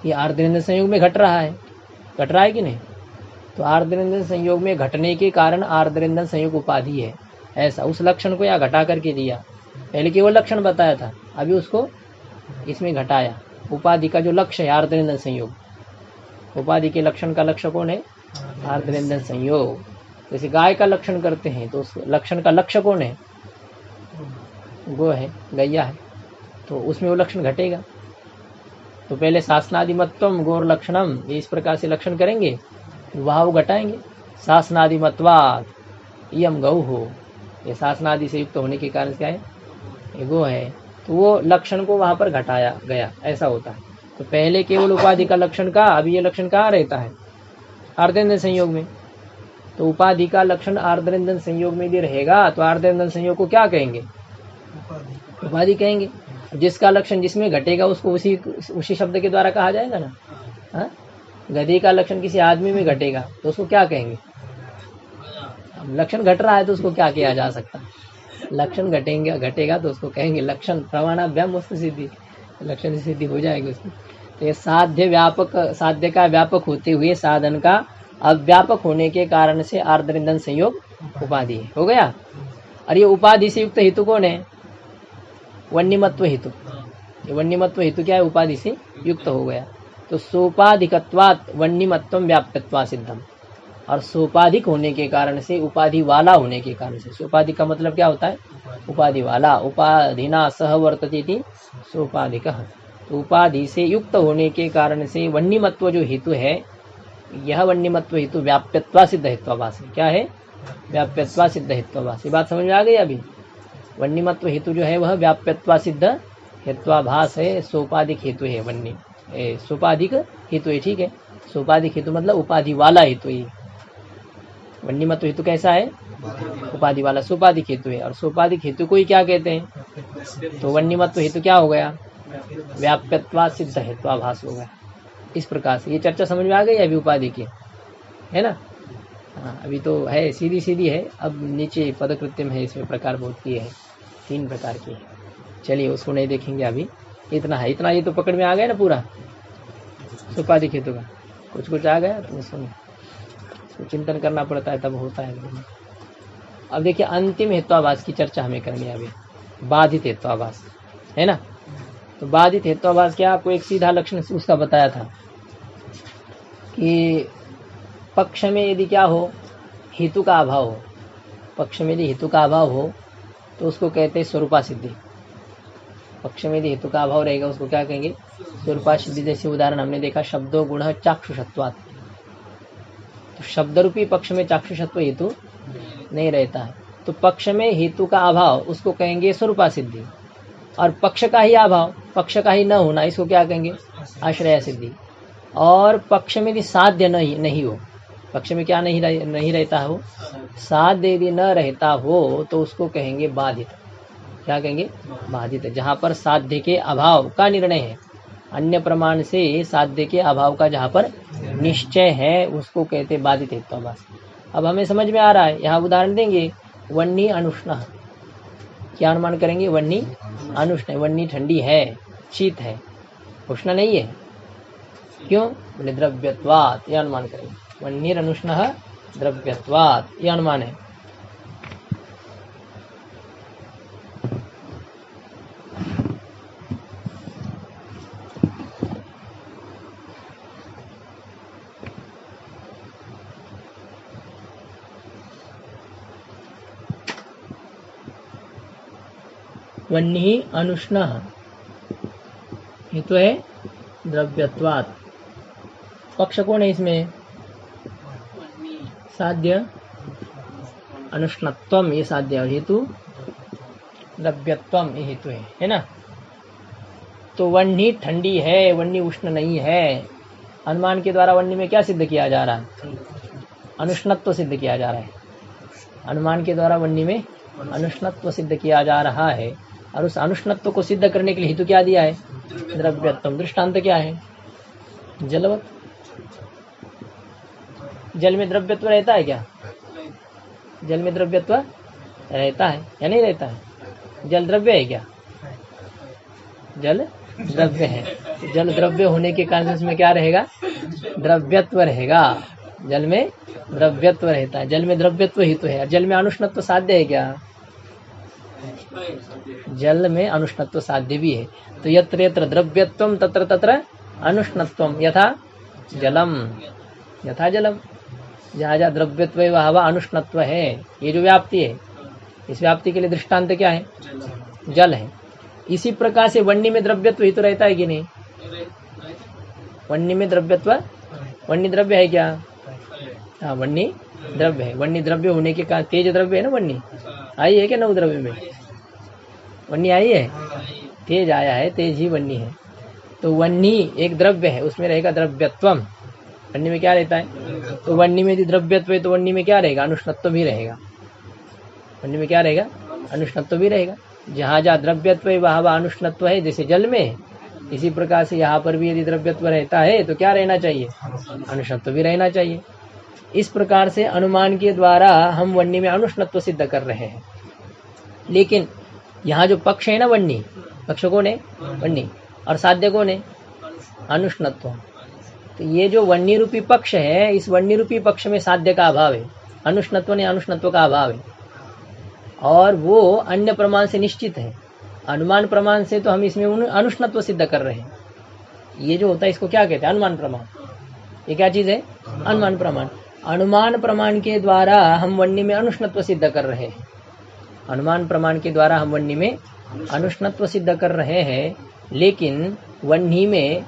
ये आर्द्रनिंदन संयोग में घट रहा है, घट रहा है कि नहीं। तो आर्द्रनिंदन संयोग में घटने के कारण आर्द्रनिंदन संयोग उपाधि है, ऐसा उस लक्षण को यहाँ घटा करके दिया। पहले केवल लक्षण बताया था, अभी उसको इसमें घटाया। उपाधि का जो लक्ष्य है आर्द्रनिंदन संयोग, उपाधि के लक्षण का लक्ष्य कौन है, आर्द्रनिंदन संयोग। जैसे गाय का लक्षण करते हैं तो उस लक्षण का लक्ष्य कौन है, गो है, गैया है, तो उसमें वो लक्षण घटेगा। तो पहले शासनादिमत्वम गौर लक्षणम, ये इस प्रकार से लक्षण करेंगे, वहाँ वो घटाएंगे। शासनादिमत्वात् यम गौ हो, ये शासनादि से युक्त होने के कारण क्या है, ये गो है, तो वो लक्षण को वहां पर घटाया गया, ऐसा होता है। तो पहले केवल उपाधि का लक्षण का, अभी ये लक्षण कहाँ रहता है, आर्द्रनिंदन संयोग में। तो उपाधि का लक्षण आर्द्रनिंदन संयोग में भी रहेगा, तो आर्द्रनिंदन संयोग को क्या कहेंगे, उपाधि कहेंगे। जिसका लक्षण जिसमें घटेगा उसको उसी शब्द के द्वारा कहा जाएगा ना। हाँ, गधे का लक्षण किसी आदमी में घटेगा तो उसको क्या कहेंगे। लक्षण घट रहा है तो उसको क्या किया जा सकता, लक्षण घटेगा तो उसको कहेंगे लक्षण। प्रमाणाभ्याम वस्तु सिद्धि, लक्षण सिद्धि हो जाएगी उसकी। तो ये साध्य का व्यापक होते हुए साधन का अव्यापक होने के कारण से आर्द्रनिंदन संयोग उपाधि हो गया। और ये उपाधि से युक्त हेतु कौन है, वन्यमत्व हेतु। वन्यमत्व हेतु क्या है, उपाधि से युक्त हो गया। तो सोपाधिकत्वात् वन्यमत्वम व्याप्यत्वा सिद्धम, और सोपाधिक होने के कारण से, उपाधि वाला होने के कारण से, सोपाधिक का मतलब क्या होता है, उपाधि वाला, उपाधिना सह वर्तते इति सोपाधिकः। तो उपाधि से युक्त होने के कारण से वन्यमत्व जो हेतु है, यह वन्यमत्व हेतु व्याप्यत्वा सिद्ध हेत्वाभास है। क्या है, व्याप्यत्वा सिद्ध हेत्वाभास। ये बात समझ में आ गई अभी। वन्यमत्व हेतु जो है वह व्याप्यत्वा सिद्ध हेत्वाभास है, सोपाधिक हेतु है, वन्य सोपाधिक हेतु है। ठीक है, सोपाधिक हेतु मतलब उपाधि वाला हेतु है। वन्यमत्व हेतु कैसा है, उपाधि वाला, सोपाधिक हेतु है। और सोपाधिक हेतु को ही क्या कहते हैं, तो वन्यमत्व हेतु क्या हो गया, व्याप्यत्वा सिद्ध हेत्वाभास हो गया। इस प्रकार से ये चर्चा समझ में आ गई अभी उपाधि की, है ना। हाँ, अभी तो है सीधी सीधी है, अब नीचे पदकृत्यम है, इसमें प्रकार बहुत की है, 3 प्रकार की है। चलिए उसको नहीं देखेंगे अभी, इतना है, इतना ये तो पकड़ में आ गया ना पूरा सोपाधिक हेतु का। कुछ कुछ आ गया तो सुनो, तो चिंतन करना पड़ता है तब होता है। अब देखिए अंतिम हेत्वाभास की चर्चा हमें करनी है अभी, बाधित हेत्वाभास, है ना। तो बाधित हेत्वाभास क्या, आपको एक सीधा लक्षण उसका बताया था कि पक्ष में यदि क्या हो, हेतु का अभाव हो, पक्ष में यदि हेतु का अभाव हो तो उसको कहते हैं स्वरूपा सिद्धि। पक्ष में यदि हेतु का अभाव रहेगा उसको क्या कहेंगे, स्वरूपा सिद्धि। जैसे उदाहरण हमने देखा, शब्दो गुण चाक्षुषत्वात्, तो शब्द रूपी पक्ष में चाक्षुषत्व हेतु नहीं रहता है, तो पक्ष में हेतु का अभाव उसको कहेंगे स्वरूपा सिद्धि। और पक्ष का ही अभाव, पक्ष का ही न होना, इसको क्या कहेंगे, आश्रय सिद्धि। और पक्ष में यदि साध्य नहीं हो, पक्ष में क्या नहीं रहता हो, साध्य यदि न रहता हो तो उसको कहेंगे बाधित। क्या कहेंगे, बाधित। जहाँ पर साध्य के अभाव का निर्णय है, अन्य प्रमाण से साध्य के अभाव का जहाँ पर निश्चय है, उसको कहते बाधित हेत्वाभास। अब हमें समझ में आ रहा है, यहाँ उदाहरण देंगे, वन्नी अनुष्ण, क्या अनुमान करेंगे, वन्नी अनुष्ण, वन्नी ठंडी है, शीत है, उष्ण नहीं है, क्यों, बोले द्रव्यत्वात्, यह अनुमान करेंगे। वन्नीर अनुष्ण द्रव्यत्वात्, यह अनुमान है। वन्नी अनुष्ण ये तो है द्रव्यत्वात्। पक्ष कौन है इसमें, साध्य, अनुष्णत्वम ये साध्य, और हेतु द्रव्यत्वम ये हेतु है ना। तो वन्नी ठंडी है, वन्नी उष्ण नहीं है। अनुमान के द्वारा वन्नी में क्या सिद्ध किया जा रहा है, अनुष्णत्व सिद्ध किया जा रहा है। अनुमान के द्वारा वन्नी में अनुष्णत्व सिद्ध किया जा रहा है, और उस अनुष्णत्व को सिद्ध करने के लिए हेतु क्या दिया है, द्रव्यत्वम। दृष्टांत क्या है, जलवत। जल में द्रव्यत्व रहता है क्या, जल में द्रव्यत्व रहता है या नहीं रहता है, जल द्रव्य है क्या, जल द्रव्य है। जल द्रव्य होने के कारण उसमें क्या रहेगा, द्रव्यत्व रहेगा। जल में द्रव्यत्व रहता है, जल में द्रव्यत्व हेतु है। जल में अनुष्णत्व साध्य है क्या, जल में अनुष्णत्व साध्य भी है। तो यत्र यत्र द्रव्यत्वम तत्र तत्र अनुष्णत्वम, यथा जलम, यथा जलम। जहाँ जहाँ द्रव्यत्व वहाँ अनुष्णत्व है, ये जो व्याप्ति है, इस व्याप्ति के लिए दृष्टांत क्या है, जल है। इसी प्रकार से वन्नी में द्रव्यत्व ही तो रहता है कि नहीं, वन्नी में द्रव्यत्व, वन्नी द्रव्य है क्या, हाँ वन्नी द्रव्य है। वन्नी द्रव्य होने के कारण तेज द्रव्य है ना, वन्नी आई है क्या नव द्रव्य में, वन्नी आई है, तेज आया है, तेज ही वन्नी है। तो वन्नी एक द्रव्य है, उसमें रहेगा द्रव्यत्वम। वन्नी में क्या रहता है, तो वन्नी में यदि द्रव्यत्व है तो वन्नी में क्या रहेगा, अनुष्णत्व भी रहेगा। वन्नी में क्या रहेगा, अनुष्णत्व भी रहेगा। जहाँ जहाँ द्रव्यत्व है वहाँ वहाँ अनुष्णत्व है, जैसे जल में, इसी प्रकार से यहाँ पर भी यदि द्रव्यत्व रहता है तो क्या रहना चाहिए, अनुष्णत्व भी रहना चाहिए। इस प्रकार से अनुमान के द्वारा हम वन्नी में अनुष्णत्व सिद्ध कर रहे हैं। लेकिन यहाँ जो पक्ष है ना, वन्नी पक्ष कौन है, वन्नी, और साध्य कौन है, अनुष्णत्व। तो ये जो वन्नी रूपी पक्ष है, इस वन्नी रूपी पक्ष में साध्य का अभाव है, अनुष्णत्व ने अनुष्णत्व का अभाव है, और वो अन्य प्रमाण से निश्चित है। अनुमान प्रमाण से तो हम इसमें अनुष्णत्व सिद्ध कर रहे हैं। ये जो होता है इसको क्या कहते हैं? अनुमान प्रमाण। ये क्या चीज है? अनुमान प्रमाण। अनुमान प्रमाण के द्वारा हम वन्नी में अनुष्णत्व सिद्ध कर रहे हैं। अनुमान प्रमाण के द्वारा हम वन्नी में अनुष्णत्व सिद्ध कर रहे हैं, लेकिन वन्नी में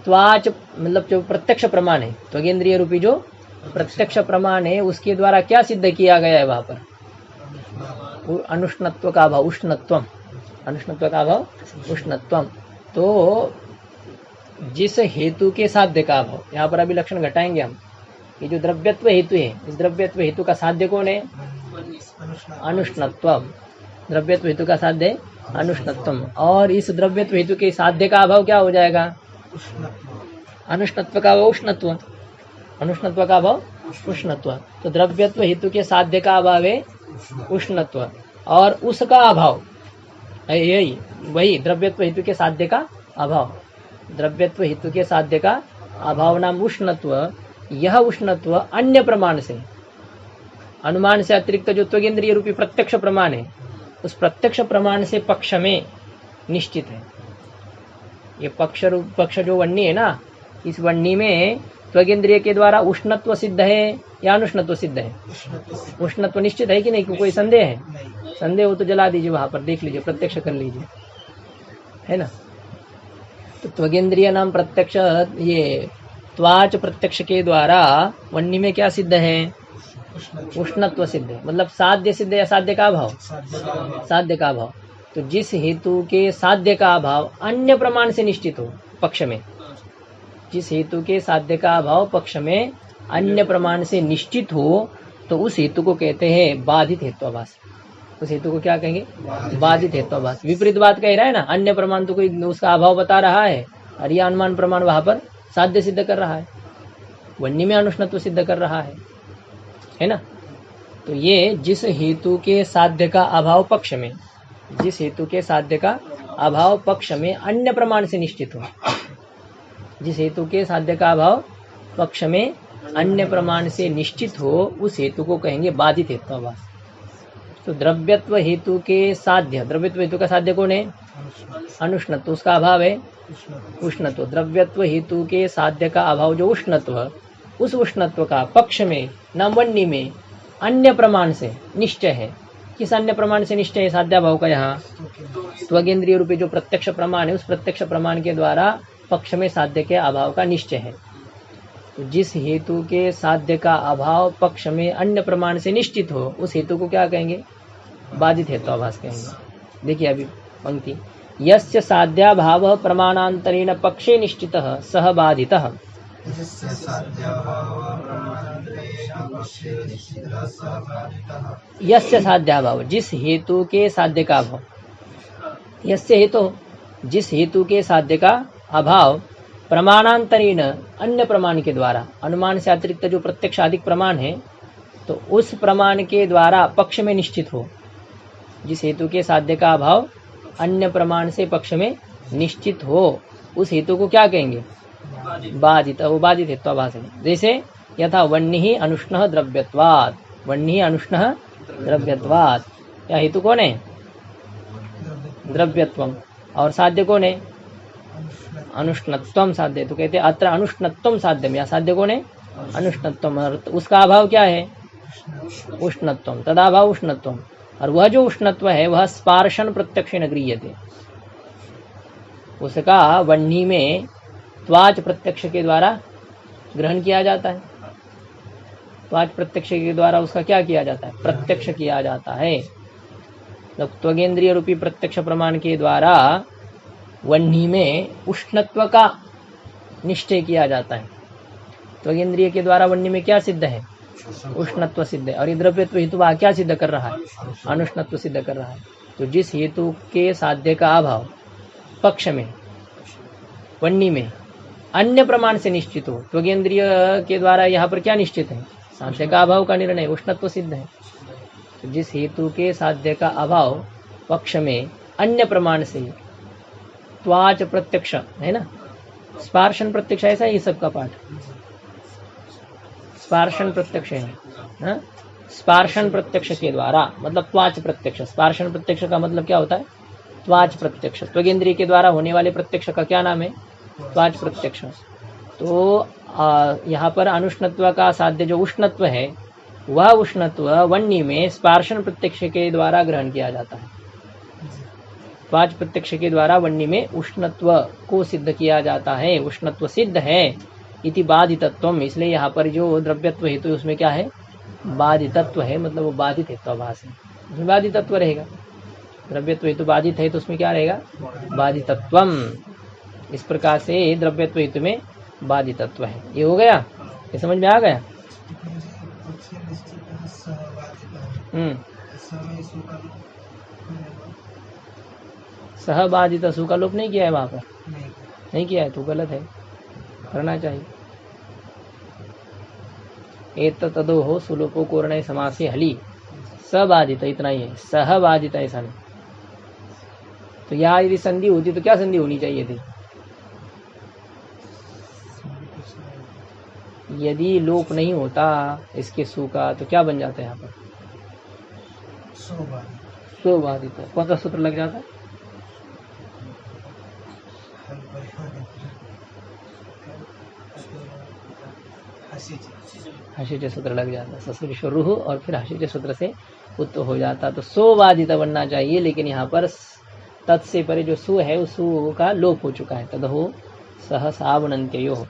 त्वाच मतलब जो प्रत्यक्ष प्रमाण है, त्वगेंद्रिय रूपी जो प्रत्यक्ष प्रमाण है, उसके द्वारा क्या सिद्ध किया गया है? वहां पर अनुष्णत्व का अभाव, उष्णत्वम, अनुष्णत्व का अभाव, उष्णत्वम। तो जिस हेतु के साध्य का अभाव, यहाँ पर अभी लक्षण घटाएंगे हम। ये जो द्रव्यत्व हेतु है, इस द्रव्यत्व हेतु का साध्य कौन है? अनुष्णत्वम। द्रव्यत्व हेतु का साध्य अनुष्णत्वम। और इस द्रव्यत्व हेतु के साध्य का अभाव क्या हो जाएगा? अनुष्णत्व का अभाव, उष्णत्व। अनुष्णत्व का अभाव, उष्णत्व। तो द्रव्यत्व हेतु के साध्य का अभाव है उष्णत्व, और उसका अभाव यही वही द्रव्यत्व हेतु के साध्य का अभाव। द्रव्यत्व हेतु के साध्य का अभाव नाम उष्णत्व। यह उष्णत्व अन्य प्रमाण से, अनुमान से अतिरिक्त जो त्वगेंद्रिय रूपी प्रत्यक्ष प्रमाण है, उस प्रत्यक्ष प्रमाण से पक्ष में निश्चित है। ये पक्ष जो वन्नी है ना, इस वन्नी में त्वगेंद्रिय के द्वारा उष्णत्व सिद्ध है या अनुष्णत्व सिद्ध है? उष्णत्व निश्चित है कि नहीं? कोई संदेह है? संदेह हो तो जला दीजिए, वहां पर देख लीजिए, प्रत्यक्ष कर लीजिए, है ना। तो त्वगेंद्रिय नाम प्रत्यक्ष, ये त्वाच प्रत्यक्ष के द्वारा वन्नी में क्या सिद्ध है? उष्णत्व सिद्ध है। मतलब साध्य सिद्ध या साध्य का अभाव? साध्य का अभाव। तो जिस हेतु के साध्य का अभाव अन्य प्रमाण से निश्चित हो पक्ष में, जिस हेतु के साध्य का अभाव पक्ष में अन्य प्रमाण से निश्चित हो, तो उस हेतु को कहते हैं बाधित हेत्वाभास। उस हेतु को क्या कहेंगे? बाधित हेत्वाभास। विपरीत बात कह रहा है ना, अन्य प्रमाण तो कोई उसका अभाव बता रहा है, और यह अनुमान प्रमाण वहां पर साध्य सिद्ध कर रहा है, वन्नी में अनुष्णत्व सिद्ध कर रहा है ना। तो ये जिस हेतु के साध्य का अभाव पक्ष में, जिस हेतु के साध्य का अभाव पक्ष में अन्य प्रमाण से निश्चित हो, जिस हेतु के साध्य का अभाव पक्ष में अन्य प्रमाण से निश्चित हो, उस हेतु को कहेंगे बाधित हेत्वाभास। तो द्रव्यत्व हेतु के साध्य, द्रव्यत्व हेतु का साध्य कौन है? अनुष्णत्व। उसका अभाव है उष्णत्व। द्रव्यत्व हेतु के साध्य का अभाव जो उष्णत्व, उस उष्णत्व का पक्ष में न वन्नी में अन्य प्रमाण से निश्चय है। किस अन्य प्रमाण से निश्चय है साध्याभाव का? यहाँ त्वगेंद्रिय रूपी जो प्रत्यक्ष प्रमाण है, उस प्रत्यक्ष प्रमाण के द्वारा पक्ष में साध्य के अभाव का निश्चय है। तो जिस हेतु के साध्य का अभाव पक्ष में अन्य प्रमाण से निश्चित हो, उस हेतु को क्या कहेंगे? बाधित हेत्वाभास कहेंगे। देखिए अभी पंक्ति, यस्य साध्याभाव प्रमाणांतरेण पक्षे निश्चितः सह बाधितः। यस्य साध्याभाव, जिस हेतु के साध्य का अभाव, यस्य हेतु, जिस हेतु के साध्य का अभाव प्रमाणांतरेण अन्य प्रमाण के द्वारा, अनुमान से अतिरिक्त जो प्रत्यक्ष अधिक प्रमाण है, तो उस प्रमाण के द्वारा पक्ष में निश्चित हो। जिस हेतु के साध्य का अभाव अन्य प्रमाण से पक्ष में निश्चित हो, उस हेतु को क्या कहेंगे? बाधित। वो बाधित हेत्वाभास है। जैसे यथा वन्नी अनुष्ण द्रव्यत्वात्, वन्नी अनुष्ण द्रव्यत्वात्, क्या हेतु कौन है? द्रव्यत्वम। और साध्य कौन है? अनुष्णत्वम साध्य। तो कहते हैं अत्र अनुष्णत्वम साध्यम, या साध्य कौन है? अनुष्णत्वम। और उसका अभाव क्या है? उष्णत्वम। तदाभाव उष्णत्वम। और वह जो उष्णत्व है वह स्पार्शन प्रत्यक्षेण गृह्यते, उसका वन्नी में त्वाच प्रत्यक्ष के द्वारा ग्रहण किया जाता है। त्वाच प्रत्यक्ष के द्वारा उसका क्या किया जाता है? प्रत्यक्ष किया जाता है। तो त्वगेंद्रिय रूपी प्रत्यक्ष प्रमाण के द्वारा वन्नी में उष्णत्व का निश्चय किया जाता है। त्वगेंद्रिय के द्वारा वन्नी में क्या सिद्ध है? उष्णत्व सिद्ध है। और ये द्रव्यत्व हेतु वह क्या सिद्ध कर रहा है? अनुष्णत्व सिद्ध कर रहा है। तो जिस हेतु के साध्य का अभाव पक्ष में वन्नी में अन्य प्रमाण से निश्चित हो, त्वगेंद्रिय के द्वारा यहाँ पर क्या निश्चित है? साध्य का अभाव का निर्णय, उष्णत्व सिद्ध है। तो जिस हेतु के साध्य का अभाव पक्ष में अन्य प्रमाण से, त्वाच प्रत्यक्ष है ना, स्पार्शन प्रत्यक्ष, ऐसा ही सबका पाठ, स्पार्शन प्रत्यक्ष है ना? स्पार्शन प्रत्यक्ष के द्वारा मतलब त्वाच प्रत्यक्ष। स्पार्शन प्रत्यक्ष का मतलब क्या होता है? त्वाच प्रत्यक्ष, त्वगेंद्रिय के द्वारा होने वाले प्रत्यक्ष का क्या नाम है? त्वाच प्रत्यक्ष। तो यहाँ पर अनुष्णत्व का साध्य जो उष्णत्व है, वह उष्णत्व वन्नी में स्पार्शन प्रत्यक्ष के द्वारा ग्रहण किया जाता है। त्वाच प्रत्यक्ष के द्वारा वन्नी में उष्णत्व को सिद्ध किया जाता है, उष्णत्व सिद्ध है इति बाधितत्वम। इसलिए यहाँ पर जो द्रव्यत्व हेतु तो उसमें क्या है? बाधितत्व है, मतलब वो बाधित हेत्वाभास है, उसमें बाधितत्व रहेगा। द्रव्यत्व हेतु बाधित है तो उसमें क्या रहेगा? बाधितत्वम। इस प्रकार से द्रव्यत्व हेतु में बाधितत्व है। ये हो गया, ये समझ में आ गया? सहबाधित सु का लोप नहीं किया है वहां पर, नहीं किया है तो गलत है, करना चाहिए। एतदो हो सुलोपो कोर्ण समासे हली सबाधित, इतना ही है, सहबाधित ऐसा नहीं। तो यहाँ यदि संधि होती तो क्या संधि होनी चाहिए थी? यदि लोप नहीं होता इसके सु का तो क्या बन जाता है यहाँ पर? स्वबाधित। कौन सा सूत्र लग जाता? हसीज सूत्र लग जाता, ससुर शुरू और फिर हसीज सूत्र से उत्त हो जाता, तो सोबाधित बनना चाहिए। लेकिन यहाँ पर तत् से परे जो सु है उस सु का लोप हो चुका है। तद हो सहसावनंत्यो हो,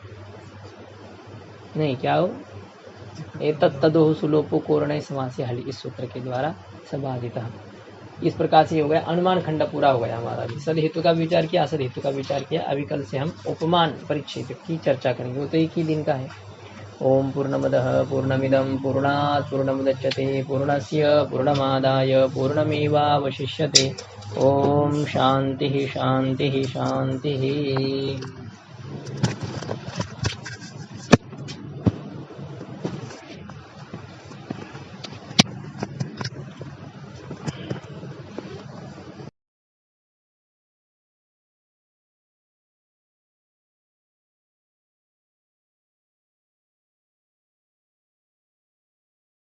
नहीं क्या हो? तदो सुलोपो कोर्ण समासे हलि, इस सूत्र के द्वारा सबाधित। इस प्रकार से हो गया, अनुमान खंड पूरा हो गया हमारा भी। सद हेतु का विचार किया, असद हेतु का विचार किया। अभी कल से हम उपमान परिच्छेद की चर्चा करेंगे, वो तो एक ही दिन का है। ओम पूर्णमदः पूर्णमिदं पूर्णात् पूर्णमुदच्यते पूर्णस्य पूर्णमादाय पूर्णमेवावशिष्यते। ओम शांति शांति शांति।